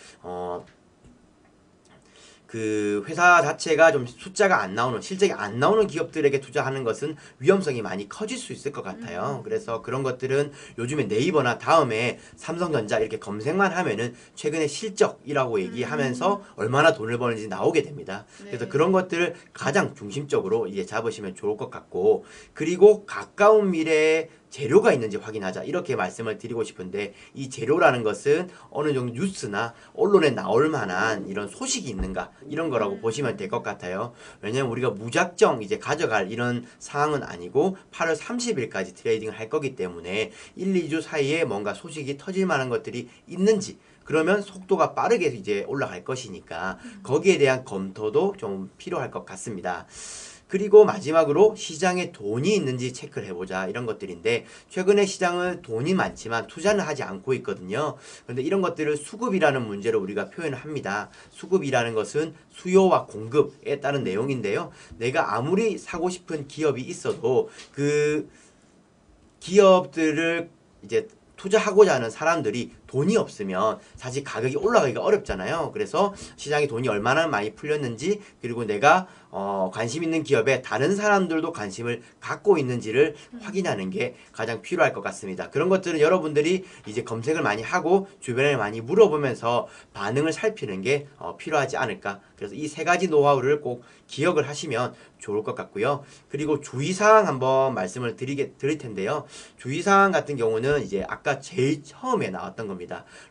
그 회사 자체가 좀 숫자가 안 나오는 실적이 안 나오는 기업들에게 투자하는 것은 위험성이 많이 커질 수 있을 것 같아요. 그래서 그런 것들은 요즘에 네이버나 다음에 삼성전자 이렇게 검색만 하면은 최근에 실적이라고 얘기하면서 얼마나 돈을 버는지 나오게 됩니다. 그래서 네. 그런 것들을 가장 중심적으로 이제 잡으시면 좋을 것 같고, 그리고 가까운 미래에 재료가 있는지 확인하자 이렇게 말씀을 드리고 싶은데, 이 재료라는 것은 어느 정도 뉴스나 언론에 나올 만한 이런 소식이 있는가 이런 거라고 보시면 될 것 같아요. 왜냐면 우리가 무작정 이제 가져갈 이런 상황은 아니고 8월 30일까지 트레이딩을 할 거기 때문에 1, 2주 사이에 뭔가 소식이 터질 만한 것들이 있는지, 그러면 속도가 빠르게 이제 올라갈 것이니까 거기에 대한 검토도 좀 필요할 것 같습니다. 그리고 마지막으로 시장에 돈이 있는지 체크를 해보자 이런 것들인데, 최근에 시장은 돈이 많지만 투자는 하지 않고 있거든요. 그런데 이런 것들을 수급이라는 문제로 우리가 표현을 합니다. 수급이라는 것은 수요와 공급에 따른 내용인데요. 내가 아무리 사고 싶은 기업이 있어도 그 기업들을 이제 투자하고자 하는 사람들이 돈이 없으면 사실 가격이 올라가기가 어렵잖아요. 그래서 시장에 돈이 얼마나 많이 풀렸는지, 그리고 내가 관심 있는 기업에 다른 사람들도 관심을 갖고 있는지를 확인하는 게 가장 필요할 것 같습니다. 그런 것들은 여러분들이 이제 검색을 많이 하고 주변에 많이 물어보면서 반응을 살피는 게 필요하지 않을까. 그래서 이 세 가지 노하우를 꼭 기억을 하시면 좋을 것 같고요. 그리고 주의사항 한번 말씀을 드릴 텐데요. 주의사항 같은 경우는 이제 아까 제일 처음에 나왔던 겁니다.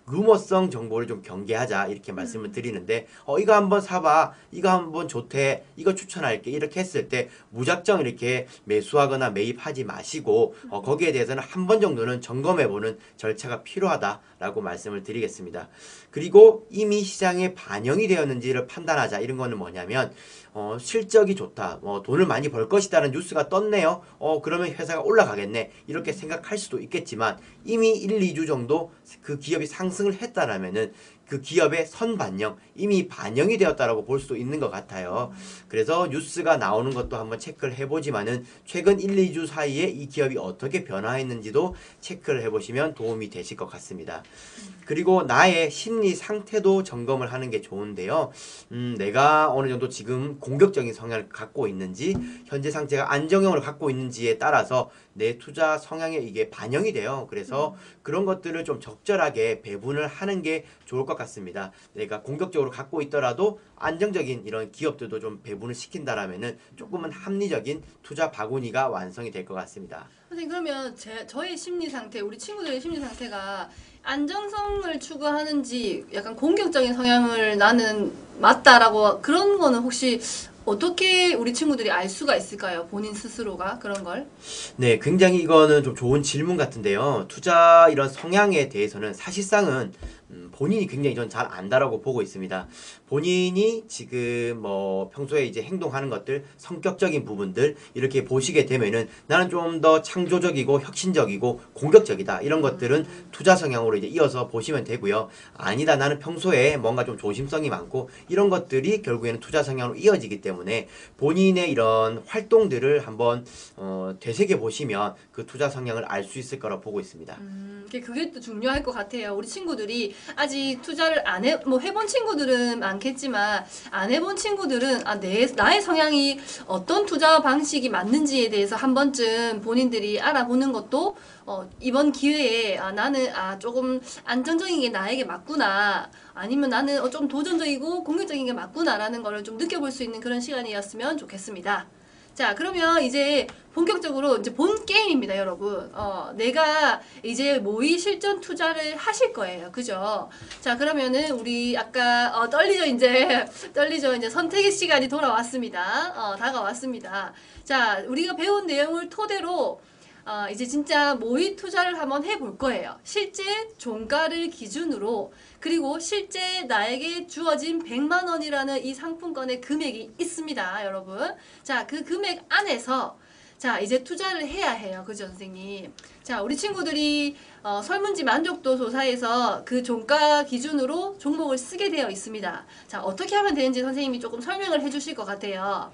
루머성 정보를 좀 경계하자 이렇게 말씀을 드리는데, 이거 한번 사봐, 이거 한번 좋대, 이거 추천할게 이렇게 했을 때 무작정 이렇게 매수하거나 매입하지 마시고 거기에 대해서는 한 번 정도는 점검해보는 절차가 필요하다라고 말씀을 드리겠습니다. 그리고 이미 시장에 반영이 되었는지를 판단하자 이런 거는 뭐냐면, 실적이 좋다, 돈을 많이 벌 것이다라는 뉴스가 떴네요. 그러면 회사가 올라가겠네 이렇게 생각할 수도 있겠지만, 이미 1, 2주 정도 그 기업이 상승을 했다라면은 그 기업의 선반영, 이미 반영이 되었다라고 볼 수도 있는 것 같아요. 그래서 뉴스가 나오는 것도 한번 체크를 해보지만은 최근 1, 2주 사이에 이 기업이 어떻게 변화했는지도 체크를 해보시면 도움이 되실 것 같습니다. 그리고 나의 심리 상태도 점검을 하는 게 좋은데요. 내가 어느 정도 지금 공격적인 성향을 갖고 있는지, 현재 상태가 안정형을 갖고 있는지에 따라서 내 투자 성향에 이게 반영이 돼요. 그래서 그런 것들을 좀 적절하게 배분을 하는 게 좋을 것 같습니다. 내가 공격적으로 갖고 있더라도 안정적인 이런 기업들도 좀 배분을 시킨다라면은 조금은 합리적인 투자 바구니가 완성이 될 것 같습니다. 선생님, 그러면 저의 심리 상태, 우리 친구들의 심리 상태가 안정성을 추구하는지 약간 공격적인 성향을 나는 맞다라고, 그런 거는 혹시 어떻게 우리 친구들이 알 수가 있을까요? 본인 스스로가 그런 걸? 네, 굉장히 이거는 좀 좋은 질문 같은데요. 투자 이런 성향에 대해서는 사실상은 본인이 굉장히 전 잘 안다라고 보고 있습니다. 본인이 지금 뭐 평소에 이제 행동하는 것들, 성격적인 부분들 이렇게 보시게 되면은 나는 좀 더 창조적이고 혁신적이고 공격적이다 이런 것들은 투자 성향으로 이제 이어서 보시면 되고요. 아니다, 나는 평소에 뭔가 좀 조심성이 많고 이런 것들이 결국에는 투자 성향으로 이어지기 때문에 본인의 이런 활동들을 한번 되새겨 보시면 그 투자 성향을 알 수 있을 거라 보고 있습니다. 그게 또 중요할 것 같아요. 우리 친구들이 아직 투자를 해본 친구들은 많겠지만, 안 해본 친구들은 나의 성향이 어떤 투자 방식이 맞는지에 대해서 한 번쯤 본인들이 알아보는 것도 이번 기회에 나는 조금 안정적인 게 나에게 맞구나, 아니면 나는 좀 도전적이고 공격적인 게 맞구나라는 거를 좀 느껴볼 수 있는 그런 시간이었으면 좋겠습니다. 자, 그러면 이제 본격적으로 이제 본 게임입니다, 여러분. 내가 이제 모의 실전 투자를 하실 거예요. 그죠? 자, 그러면은 우리 아까 떨리죠, 이제. 떨리죠. 이제 선택의 시간이 돌아왔습니다. 다가왔습니다. 자, 우리가 배운 내용을 토대로 이제 진짜 모의 투자를 한번 해볼 거예요. 실제 종가를 기준으로, 그리고 실제 나에게 주어진 100만 원이라는 이 상품권의 금액이 있습니다, 여러분. 자, 그 금액 안에서 자, 이제 투자를 해야 해요. 그죠, 선생님? 자, 우리 친구들이 설문지 만족도 조사에서 그 종가 기준으로 종목을 쓰게 되어 있습니다. 자, 어떻게 하면 되는지 선생님이 조금 설명을 해주실 것 같아요.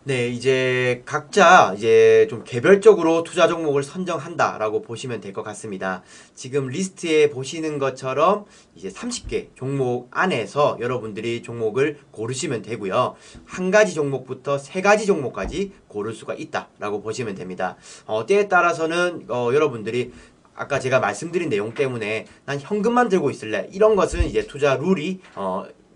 네, 이제 각자 이제 좀 개별적으로 투자 종목을 선정한다라고 보시면 될 것 같습니다. 지금 리스트에 보시는 것처럼 이제 30개 종목 안에서 여러분들이 종목을 고르시면 되고요. 한 가지 종목부터 세 가지 종목까지 고를 수가 있다라고 보시면 됩니다. 때에 따라서는 여러분들이 아까 제가 말씀드린 내용 때문에 난 현금만 들고 있을래, 이런 것은 이제 투자 룰이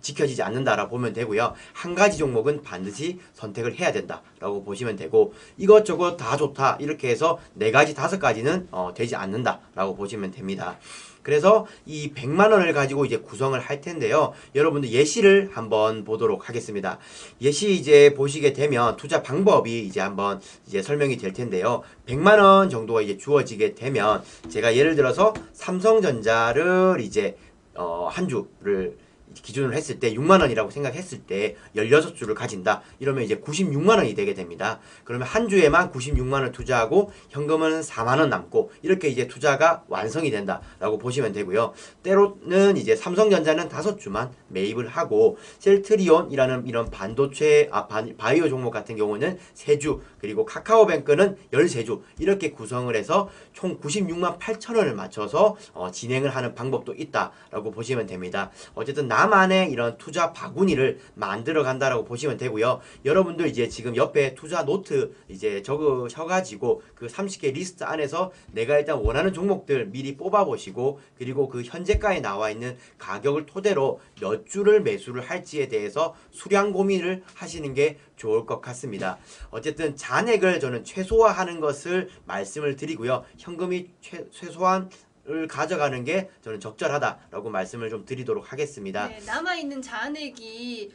지켜지지 않는다라고 보면 되고요. 한 가지 종목은 반드시 선택을 해야 된다라고 보시면 되고, 이것저것 다 좋다 이렇게 해서 네 가지 다섯 가지는 되지 않는다라고 보시면 됩니다. 그래서 이 100만 원을 가지고 이제 구성을 할 텐데요. 여러분들 예시를 한번 보도록 하겠습니다. 예시 이제 보시게 되면 투자 방법이 이제 한번 이제 설명이 될 텐데요. 100만 원 정도가 이제 주어지게 되면 제가 예를 들어서 삼성전자를 이제 한 주를 기준으로 했을 때 6만 원이라고 생각했을 때 16주를 가진다. 이러면 이제 96만 원이 되게 됩니다. 그러면 한 주에만 96만 원 투자하고 현금은 4만 원 남고, 이렇게 이제 투자가 완성이 된다라고 보시면 되고요. 때로는 이제 삼성전자는 5주만 매입을 하고, 셀트리온이라는 이런 반도체 바이오 종목 같은 경우는 3주, 그리고 카카오뱅크는 13주 이렇게 구성을 해서 총 96만 8천 원을 맞춰서 진행을 하는 방법도 있다라고 보시면 됩니다. 어쨌든 나만의 이런 투자 바구니를 만들어 간다라고 보시면 되고요. 여러분들 이제 지금 옆에 투자 노트 이제 적으셔가지고 그 30개 리스트 안에서 내가 일단 원하는 종목들 미리 뽑아 보시고, 그리고 그 현재가에 나와 있는 가격을 토대로 몇 주를 매수를 할지에 대해서 수량 고민을 하시는 게 좋을 것 같습니다. 어쨌든 잔액을 저는 최소화하는 것을 말씀을 드리고요. 현금이 최소한 을 가져가는 게 저는 적절하다라고 말씀을 좀 드리도록 하겠습니다. 네, 남아있는 잔액이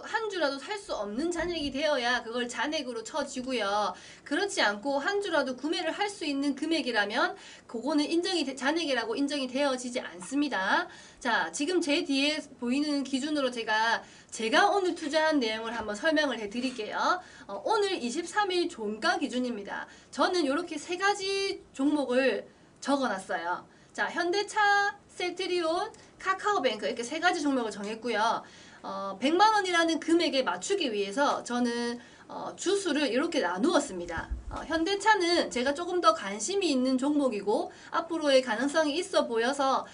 한 주라도 살 수 없는 잔액이 되어야 그걸 잔액으로 쳐지고요. 그렇지 않고 한 주라도 구매를 할 수 있는 금액이라면 그거는 잔액이라고 인정이 되어지지 않습니다. 자, 지금 제 뒤에 보이는 기준으로 제가 오늘 투자한 내용을 한번 설명을 해드릴게요. 오늘 23일 종가 기준입니다. 저는 이렇게 세 가지 종목을 적어놨어요. 자, 현대차, 셀트리온, 카카오뱅크 이렇게 세 가지 종목을 정했고요. 100만 원이라는 금액에 맞추기 위해서 저는 주수를 이렇게 나누었습니다. 현대차는 제가 조금 더 관심이 있는 종목이고 앞으로의 가능성이 있어 보여서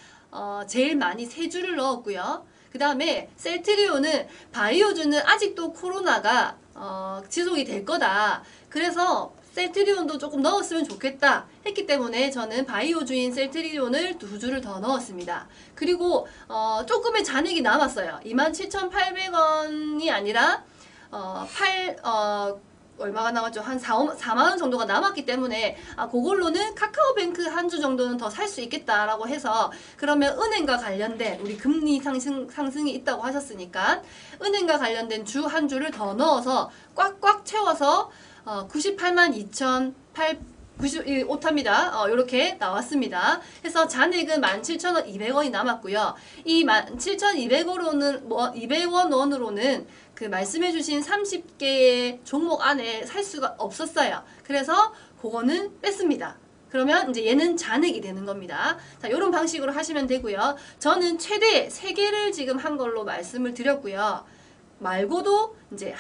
제일 많이 3주를 넣었고요. 그 다음에 셀트리온은 바이오주는 아직도 코로나가 지속이 될 거다. 그래서 셀트리온도 조금 넣었으면 좋겠다 했기 때문에 저는 바이오주인 셀트리온을 2주를 더 넣었습니다. 그리고 조금의 잔액이 남았어요. 27,800원이 아니라 얼마가 남았죠? 한 4만 원 정도가 남았기 때문에 그걸로는 카카오뱅크 한 주 정도는 더 살 수 있겠다라고 해서, 그러면 은행과 관련된 우리 금리 상승이 있다고 하셨으니까 은행과 관련된 주 한 주를 더 넣어서 꽉꽉 채워서 98만 2,895탑니다. 이렇게 나왔습니다. 그래서 잔액은 17,200원이 남았고요. 이 17,200원으로는 그 말씀해주신 30개의 종목 안에 살 수가 없었어요. 그래서 그거는 뺐습니다. 그러면 이제 얘는 잔액이 되는 겁니다. 자, 이런 방식으로 하시면 되고요. 저는 최대 3개를 지금 한 걸로 말씀을 드렸고요. 말고도 이제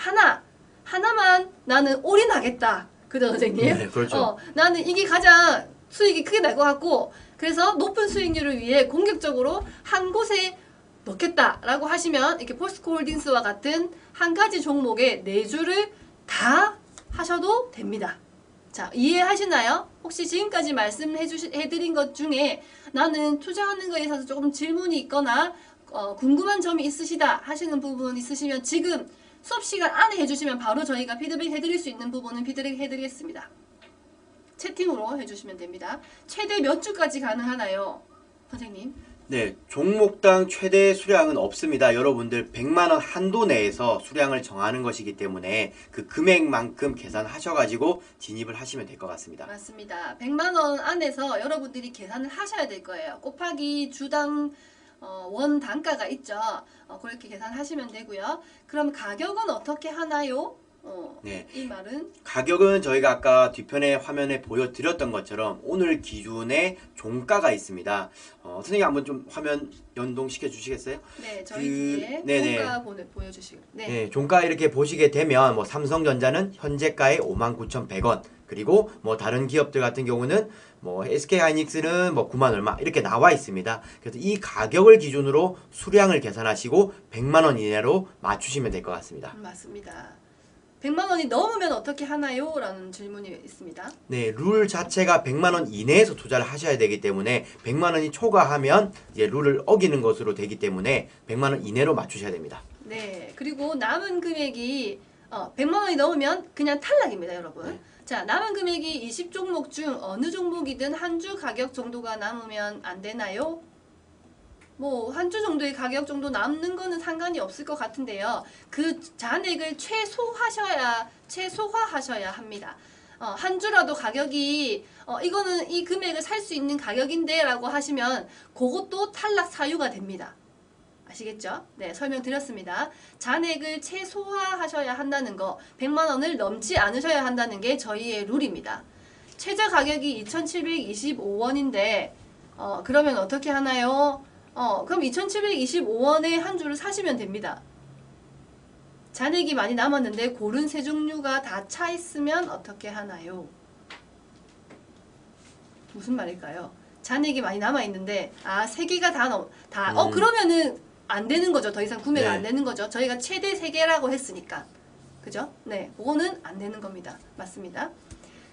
하나만 나는 올인하겠다. 그죠, 선생님? 네, 그렇죠. 나는 이게 가장 수익이 크게 날 것 같고, 그래서 높은 수익률을 위해 공격적으로 한 곳에 넣겠다라고 하시면 이렇게 포스코홀딩스와 같은 한 가지 종목에 4주를 다 하셔도 됩니다. 자, 이해하시나요? 혹시 지금까지 말씀해드린 것 중에 나는 투자하는 거에 있어서 조금 질문이 있거나 궁금한 점이 있으시다 하시는 부분 있으시면 지금 수업 시간 안에 해주시면 바로 저희가 피드백 해드릴 수 있는 부분은 피드백 해드리겠습니다. 채팅으로 해주시면 됩니다. 최대 몇 주까지 가능하나요? 선생님? 네, 종목당 최대 수량은 없습니다. 여러분들 100만 원 한도 내에서 수량을 정하는 것이기 때문에 그 금액만큼 계산하셔가지고 진입을 하시면 될 것 같습니다. 맞습니다. 100만 원 안에서 여러분들이 계산을 하셔야 될 거예요. 곱하기 주당 원 단가가 있죠. 그렇게 계산하시면 되고요. 그럼 가격은 어떻게 하나요? 네. 이 말은 가격은 저희가 아까 뒤편에 화면에 보여드렸던 것처럼 오늘 기준에 종가가 있습니다. 선생님 한번 좀 화면 연동시켜 주시겠어요? 네, 저희 뒤에 네네. 종가 보여주시고. 네. 네, 종가 이렇게 보시게 되면 뭐 삼성전자는 현재가에 59,100원, 그리고 뭐 다른 기업들 같은 경우는 뭐 SK하이닉스는 뭐 9만 얼마 이렇게 나와 있습니다. 그래서 이 가격을 기준으로 수량을 계산하시고 100만 원 이내로 맞추시면 될 것 같습니다. 맞습니다. 100만 원이 넘으면 어떻게 하나요? 라는 질문이 있습니다. 네, 룰 자체가 100만 원 이내에서 투자를 하셔야 되기 때문에 100만 원이 초과하면 이제 룰을 어기는 것으로 되기 때문에 100만 원 이내로 맞추셔야 됩니다. 네, 그리고 남은 금액이 100만 원이 넘으면 그냥 탈락입니다, 여러분. 네. 자, 남은 금액이 20종목 중 어느 종목이든 한 주 가격 정도가 남으면 안 되나요? 뭐 한 주 정도의 가격 정도 남는 거는 상관이 없을 것 같은데요. 그 잔액을 최소화하셔야 합니다. 한 주라도 가격이 이거는 이 금액을 살 수 있는 가격인데라고 하시면 그것도 탈락 사유가 됩니다. 아시겠죠? 네, 설명드렸습니다. 잔액을 최소화하셔야 한다는 거, 100만 원을 넘지 않으셔야 한다는 게 저희의 룰입니다. 최저 가격이 2,725원인데 그러면 어떻게 하나요? 그럼 2,725원에 한 주를 사시면 됩니다. 잔액이 많이 남았는데 고른 세 종류가 다 차 있으면 어떻게 하나요? 무슨 말일까요? 잔액이 많이 남아 있는데 세 개가 그러면은 안 되는 거죠. 더 이상 구매가 네. 안 되는 거죠. 저희가 최대 3개라고 했으니까. 그죠? 네. 그거는 안 되는 겁니다. 맞습니다.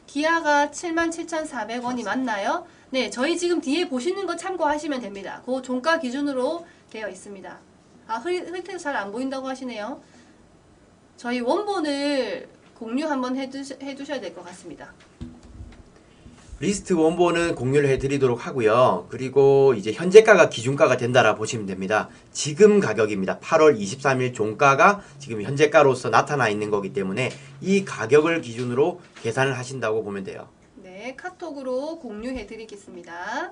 기아가 77,400원이 맞나요? 네. 저희 지금 뒤에 보시는 거 참고하시면 됩니다. 그 종가 기준으로 되어 있습니다. 흐릿해서 잘 안 보인다고 하시네요. 저희 원본을 공유 한번 해두셔야 될 것 같습니다. 리스트 원본은 공유를 해드리도록 하고요. 그리고 이제 현재가가 기준가가 된다라 보시면 됩니다. 지금 가격입니다. 8월 23일 종가가 지금 현재가로서 나타나 있는 거기 때문에 이 가격을 기준으로 계산을 하신다고 보면 돼요. 네, 카톡으로 공유해 드리겠습니다.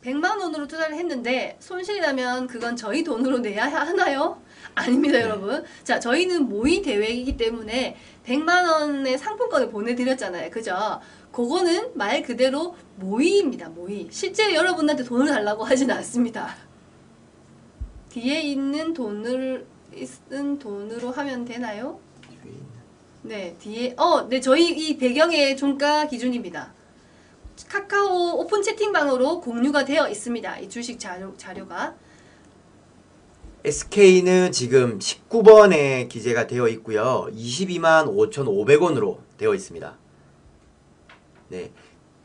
100만 원으로 투자를 했는데 손실이 나면 그건 저희 돈으로 내야 하나요? 아닙니다, 네. 여러분. 자, 저희는 모의 대회이기 때문에 100만 원의 상품권을 보내드렸잖아요. 그죠? 그거는 말 그대로 모의입니다, 모의. 실제 여러분한테 돈을 달라고 하진 않습니다. 뒤에 있는 돈으로 하면 되나요? 네, 뒤에, 네, 저희 이 배경의 종가 기준입니다. 카카오 오픈 채팅방으로 공유가 되어 있습니다. 이 주식 자료가. SK는 지금 19번에 기재가 되어 있고요. 22만 5,500원으로 되어 있습니다. 네.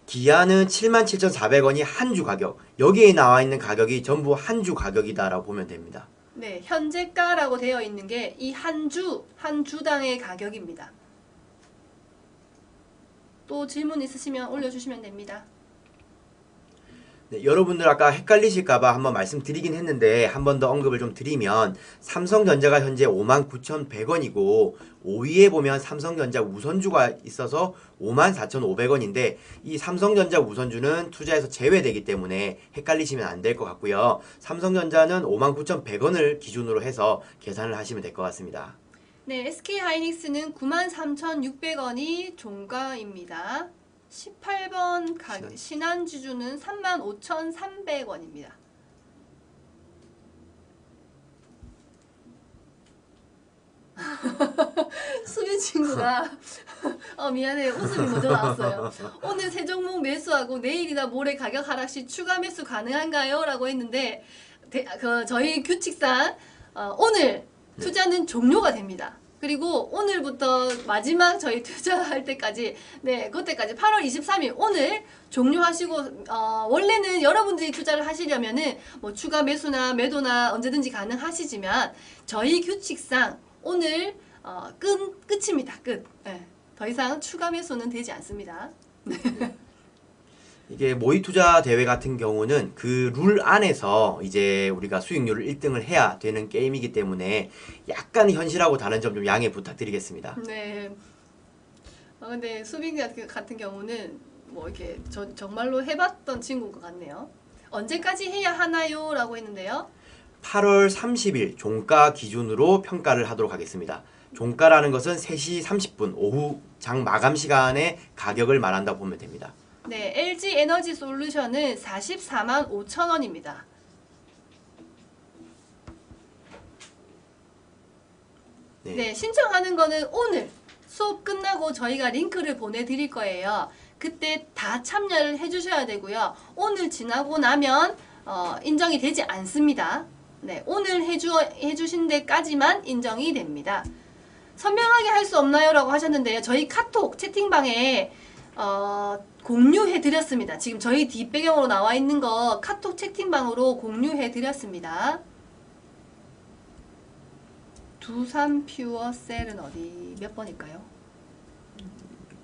기아는 77,400원이 한 주 가격. 여기에 나와 있는 가격이 전부 한 주 가격이다라고 보면 됩니다. 네, 현재가라고 되어 있는 게 이 한 주당의 가격입니다. 또 질문 있으시면 올려주시면 됩니다. 네, 여러분들 아까 헷갈리실까봐 한번 말씀드리긴 했는데 한 번 더 언급을 좀 드리면 삼성전자가 현재 59,100원이고 5위에 보면 삼성전자 우선주가 있어서 54,500원인데 이 삼성전자 우선주는 투자에서 제외되기 때문에 헷갈리시면 안 될 것 같고요. 삼성전자는 59,100원을 기준으로 해서 계산을 하시면 될 것 같습니다. 네, SK하이닉스는 93,600원이 종가입니다. 18번 신한지주는 35,300원입니다. 수빈 친구가 미안해요. 웃음이 먼저 나왔어요. 오늘 세 종목 매수하고 내일이나 모레 가격 하락 시 추가 매수 가능한가요? 라고 했는데 저희 규칙상 오늘 투자는 종료가 됩니다. 그리고 오늘부터 마지막 저희 투자할 때까지 그때까지 8월 23일 오늘 종료하시고 원래는 여러분들이 투자를 하시려면은 뭐 추가 매수나 매도나 언제든지 가능하시지만 저희 규칙상 오늘 끝입니다. 끝. 네. 더 이상 추가 매수는 되지 않습니다. 이게 모의 투자 대회 같은 경우는 그 룰 안에서 이제 우리가 수익률을 1등을 해야 되는 게임이기 때문에 약간 현실하고 다른 점 좀 양해 부탁드리겠습니다. 네. 근데 수빈 같은 경우는 뭐 이렇게 정말로 해봤던 친구인 것 같네요. 언제까지 해야 하나요? 라고 했는데요. 8월 30일 종가 기준으로 평가를 하도록 하겠습니다. 종가라는 것은 3시 30분 오후 장 마감 시간에 가격을 말한다 보면 됩니다. 네, LG 에너지 솔루션은 44만 5천 원입니다. 네, 신청하는 거는 오늘 수업 끝나고 저희가 링크를 보내드릴 거예요. 그때 다 참여를 해주셔야 되고요. 오늘 지나고 나면 인정이 되지 않습니다. 네, 오늘 해주신 데까지만 인정이 됩니다. 선명하게 할 수 없나요? 라고 하셨는데요. 저희 카톡 채팅방에 공유해 드렸습니다. 지금 저희 뒷배경으로 나와 있는 거 카톡 채팅방으로 공유해 드렸습니다. 두산 퓨어셀은 어디 몇 번일까요?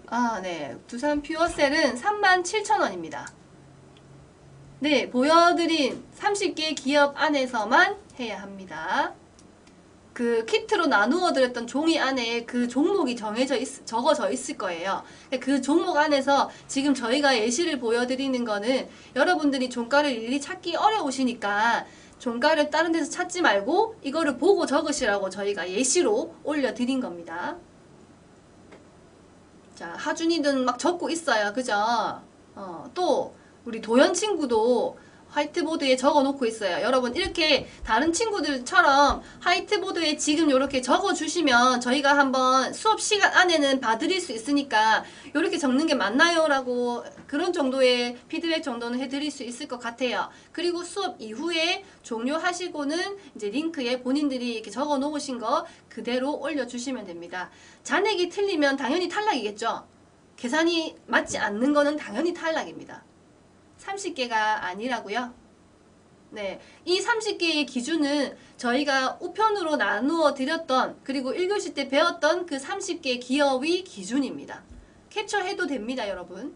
아, 네. 두산 퓨어셀은 37,000원입니다. 네, 보여드린 30개 기업 안에서만 해야 합니다. 그 키트로 나누어 드렸던 종이 안에 그 종목이 적어져 있을 거예요. 그 종목 안에서 지금 저희가 예시를 보여드리는 거는 여러분들이 종가를 일일이 찾기 어려우시니까 종가를 다른 데서 찾지 말고 이거를 보고 적으시라고 저희가 예시로 올려드린 겁니다. 자, 하준이는 막 적고 있어요. 그죠? 또 우리 도연 친구도 화이트보드에 적어 놓고 있어요. 여러분 이렇게 다른 친구들처럼 화이트보드에 지금 이렇게 적어 주시면 저희가 한번 수업 시간 안에는 봐드릴 수 있으니까 이렇게 적는 게 맞나요? 라고 그런 정도의 피드백 정도는 해드릴 수 있을 것 같아요. 그리고 수업 이후에 종료하시고는 이제 링크에 본인들이 이렇게 적어 놓으신 거 그대로 올려주시면 됩니다. 잔액이 틀리면 당연히 탈락이겠죠? 계산이 맞지 않는 거는 당연히 탈락입니다. 30개가 아니라고요? 네, 이 30개의 기준은 저희가 우편으로 나누어 드렸던 그리고 1교시 때 배웠던 그 30개 기업의 기준입니다. 캡처해도 됩니다, 여러분.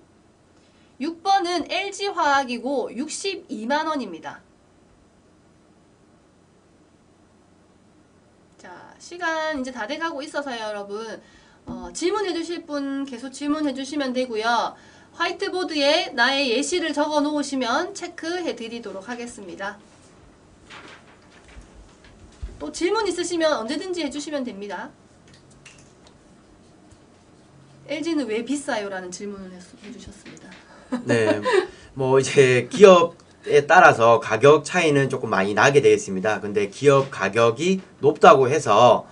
6번은 LG화학이고 62만원입니다. 자, 시간 이제 다 돼가고 있어서요, 여러분. 질문해 주실 분 계속 질문해 주시면 되고요. 화이트보드에 나의 예시를 적어 놓으시면 체크해 드리도록 하겠습니다. 또 질문 있으시면 언제든지 해주시면 됩니다. LG는 왜 비싸요? 라는 질문을 해주셨습니다. 네, 뭐 이제 기업에 따라서 가격 차이는 조금 많이 나게 되겠습니다. 근데 기업 가격이 높다고 해서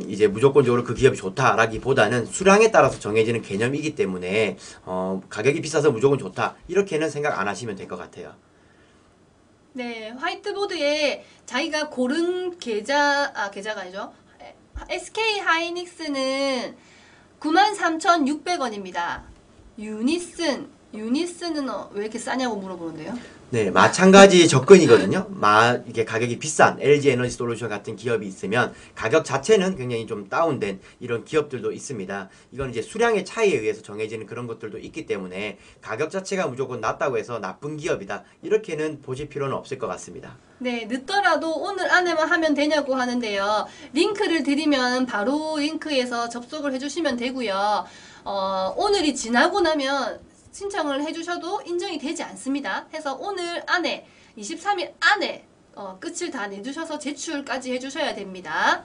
이제 무조건적으로 그 기업이 좋다라기보다는 수량에 따라서 정해지는 개념이기 때문에 가격이 비싸서 무조건 좋다 이렇게는 생각 안 하시면 될 것 같아요. 네, 화이트보드에 자기가 고른 계좌가 아니죠. SK 하이닉스는 93,600원입니다. 유니스는 왜 이렇게 싸냐고 물어보는데요. 네, 마찬가지 접근이거든요. 이게 가격이 비싼 LG 에너지 솔루션 같은 기업이 있으면 가격 자체는 굉장히 좀 다운된 이런 기업들도 있습니다. 이건 이제 수량의 차이에 의해서 정해지는 그런 것들도 있기 때문에 가격 자체가 무조건 낮다고 해서 나쁜 기업이다. 이렇게는 보실 필요는 없을 것 같습니다. 네, 늦더라도 오늘 안에만 하면 되냐고 하는데요. 링크를 드리면 바로 링크에서 접속을 해주시면 되고요. 오늘이 지나고 나면 신청을 해주셔도 인정이 되지 않습니다. 해서 오늘 안에 23일 안에 끝을 다 내주셔서 제출까지 해주셔야 됩니다.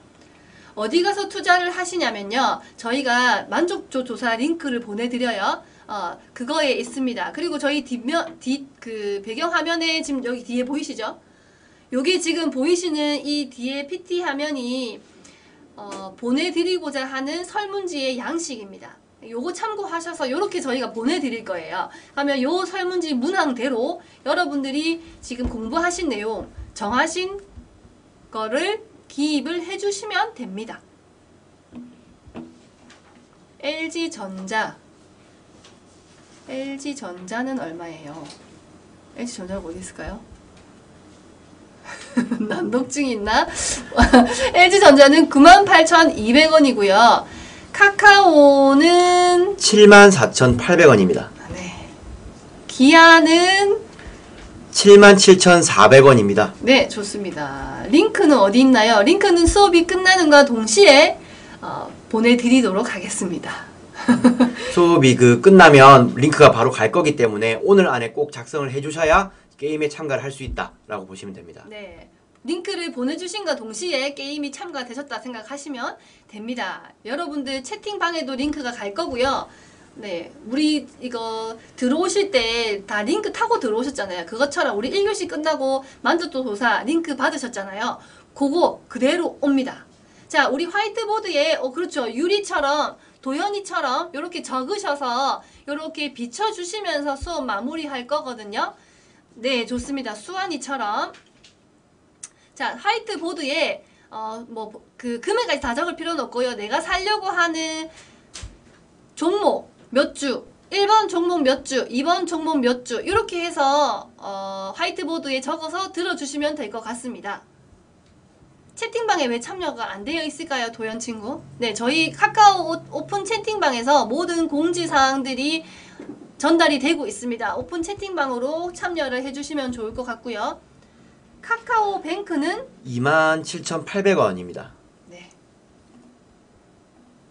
어디 가서 투자를 하시냐면요. 저희가 만족도 조사 링크를 보내드려요. 그거에 있습니다. 그리고 저희 그 배경 화면에 지금 여기 뒤에 보이시죠? 여기 지금 보이시는 이 뒤에 PT 화면이 보내드리고자 하는 설문지의 양식입니다. 요거 참고하셔서 요렇게 저희가 보내드릴 거예요. 그러면 요 설문지 문항대로 여러분들이 지금 공부하신 내용 정하신 거를 기입을 해주시면 됩니다. LG전자는 얼마예요? LG전자가 어디 있을까요? 난독증이 있나? LG전자는 98,200원이고요. 카카오는 74,800원입니다. 네. 기아는 77,400원입니다. 네, 좋습니다. 링크는 어디 있나요? 링크는 수업이 끝나는과 동시에 보내드리도록 하겠습니다. 수업이 끝나면 링크가 바로 갈 거기 때문에 오늘 안에 꼭 작성을 해주셔야 게임에 참가를 할 수 있다라고 보시면 됩니다. 네. 링크를 보내주신과 동시에 게임이 참가되셨다 생각하시면 됩니다. 여러분들 채팅방에도 링크가 갈 거고요. 네, 우리 이거 들어오실 때 다 링크 타고 들어오셨잖아요. 그것처럼 우리 1교시 끝나고 만족도 조사 링크 받으셨잖아요. 그거 그대로 옵니다. 자, 우리 화이트보드에 그렇죠. 유리처럼 도연이처럼 이렇게 적으셔서 이렇게 비춰주시면서 수업 마무리할 거거든요. 네, 좋습니다. 수환이처럼. 자, 화이트보드에 그 금액까지 다 적을 필요는 없고요. 내가 살려고 하는 종목 몇 주, 1번 종목 몇 주, 2번 종목 몇 주 이렇게 해서 화이트보드에 적어서 들어주시면 될 것 같습니다. 채팅방에 왜 참여가 안 되어 있을까요, 도연 친구? 네, 저희 카카오 오픈 채팅방에서 모든 공지사항들이 전달이 되고 있습니다. 오픈 채팅방으로 참여를 해주시면 좋을 것 같고요. 카카오 뱅크는 27,800원입니다. 네.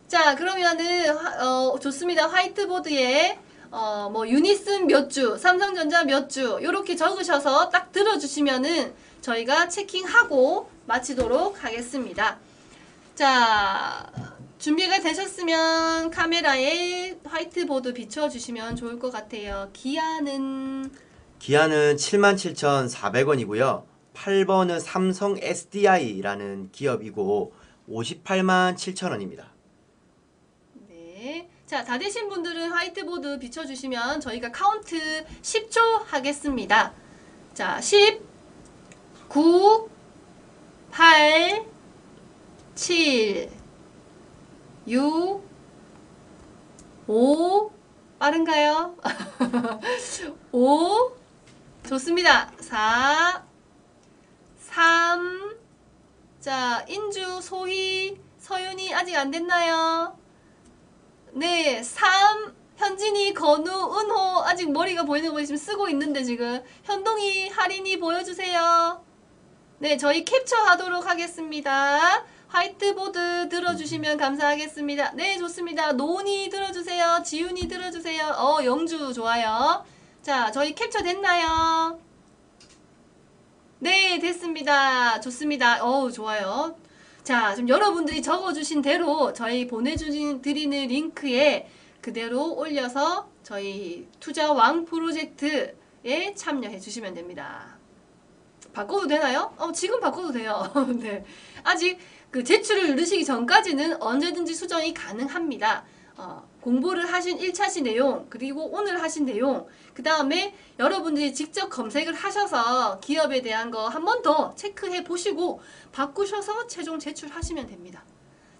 자, 그러면은 좋습니다. 화이트보드에 유니슨 몇 주, 삼성전자 몇 주 이렇게 적으셔서 딱 들어주시면은 저희가 체킹하고 마치도록 하겠습니다. 자, 준비가 되셨으면 카메라에 화이트보드 비춰주시면 좋을 것 같아요. 기아는 77,400원이고요. 8번은 삼성 SDI라는 기업이고 587,000원입니다. 네. 자, 다 되신 분들은 화이트보드 비춰주시면 저희가 카운트 10초 하겠습니다. 자, 10, 9, 8, 7, 6, 5, 빠른가요? 5, 좋습니다. 4, 3, 자, 인주, 소희, 서윤이 아직 안 됐나요? 네, 3, 현진이, 건우, 은호 아직 머리가 보이는 거 지금 쓰고 있는데 지금 현동이, 할인이 보여주세요. 네, 저희 캡처하도록 하겠습니다. 화이트보드 들어주시면 감사하겠습니다. 네, 좋습니다. 노은이 들어주세요. 지훈이 들어주세요. 영주 좋아요. 자, 저희 캡처 됐나요? 네, 됐습니다. 좋습니다. 좋아요. 자, 지금 여러분들이 적어주신 대로 저희 보내드리는 링크에 그대로 올려서 저희 투자왕 프로젝트에 참여해 주시면 됩니다. 바꿔도 되나요? 지금 바꿔도 돼요. 네. 아직 그 제출을 누르시기 전까지는 언제든지 수정이 가능합니다. 공부를 하신 1차시 내용, 그리고 오늘 하신 내용, 그 다음에 여러분들이 직접 검색을 하셔서 기업에 대한 거 한 번 더 체크해 보시고 바꾸셔서 최종 제출하시면 됩니다.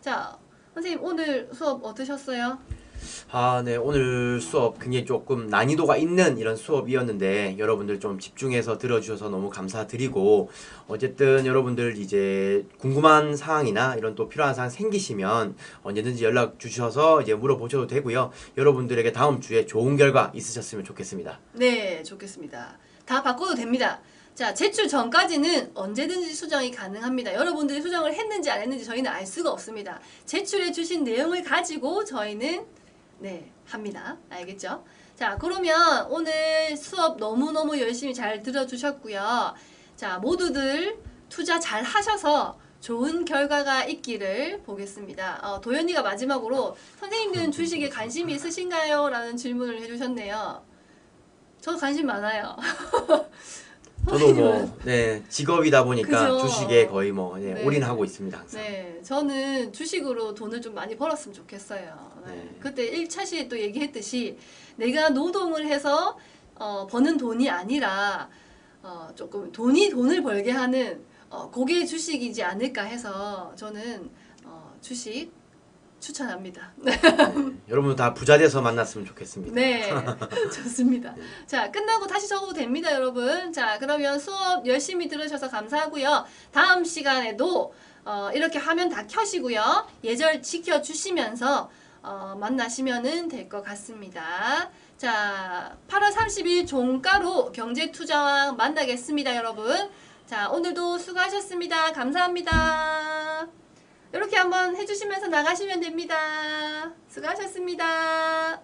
자, 선생님 오늘 수업 어떠셨어요? 네, 오늘 수업 굉장히 조금 난이도가 있는 이런 수업이었는데 여러분들 좀 집중해서 들어주셔서 너무 감사드리고, 어쨌든 여러분들 이제 궁금한 사항이나 이런 또 필요한 사항 생기시면 언제든지 연락 주셔서 이제 물어보셔도 되고요. 여러분들에게 다음 주에 좋은 결과 있으셨으면 좋겠습니다. 네, 좋겠습니다. 다 바꿔도 됩니다. 자, 제출 전까지는 언제든지 수정이 가능합니다. 여러분들이 수정을 했는지 안 했는지 저희는 알 수가 없습니다. 제출해 주신 내용을 가지고 저희는 합니다. 알겠죠? 자, 그러면 오늘 수업 너무너무 열심히 잘 들어주셨고요. 자, 모두들 투자 잘 하셔서 좋은 결과가 있기를 보겠습니다. 도연이가 마지막으로 선생님들은 주식에 관심이 있으신가요? 라는 질문을 해주셨네요. 저도 관심 많아요. 저도 직업이다 보니까 그죠? 주식에 거의 네. 올인하고 있습니다, 항상. 네, 저는 주식으로 돈을 좀 많이 벌었으면 좋겠어요. 그때 1차시에 또 얘기했듯이 내가 노동을 해서 버는 돈이 아니라 조금 돈을 벌게 하는 그게 주식이지 않을까 해서 저는 주식 추천합니다. 여러분 다 부자 돼서 만났으면 좋겠습니다. 네, 좋습니다. 자, 끝나고 다시 적어도 됩니다, 여러분. 자, 그러면 수업 열심히 들으셔서 감사하고요. 다음 시간에도 이렇게 화면 다 켜시고요. 예절 지켜주시면서 만나시면 될 것 같습니다. 자, 8월 30일 종가로 경제투자왕 만나겠습니다, 여러분. 자, 오늘도 수고하셨습니다. 감사합니다. 이렇게 한번 해주시면서 나가시면 됩니다. 수고하셨습니다.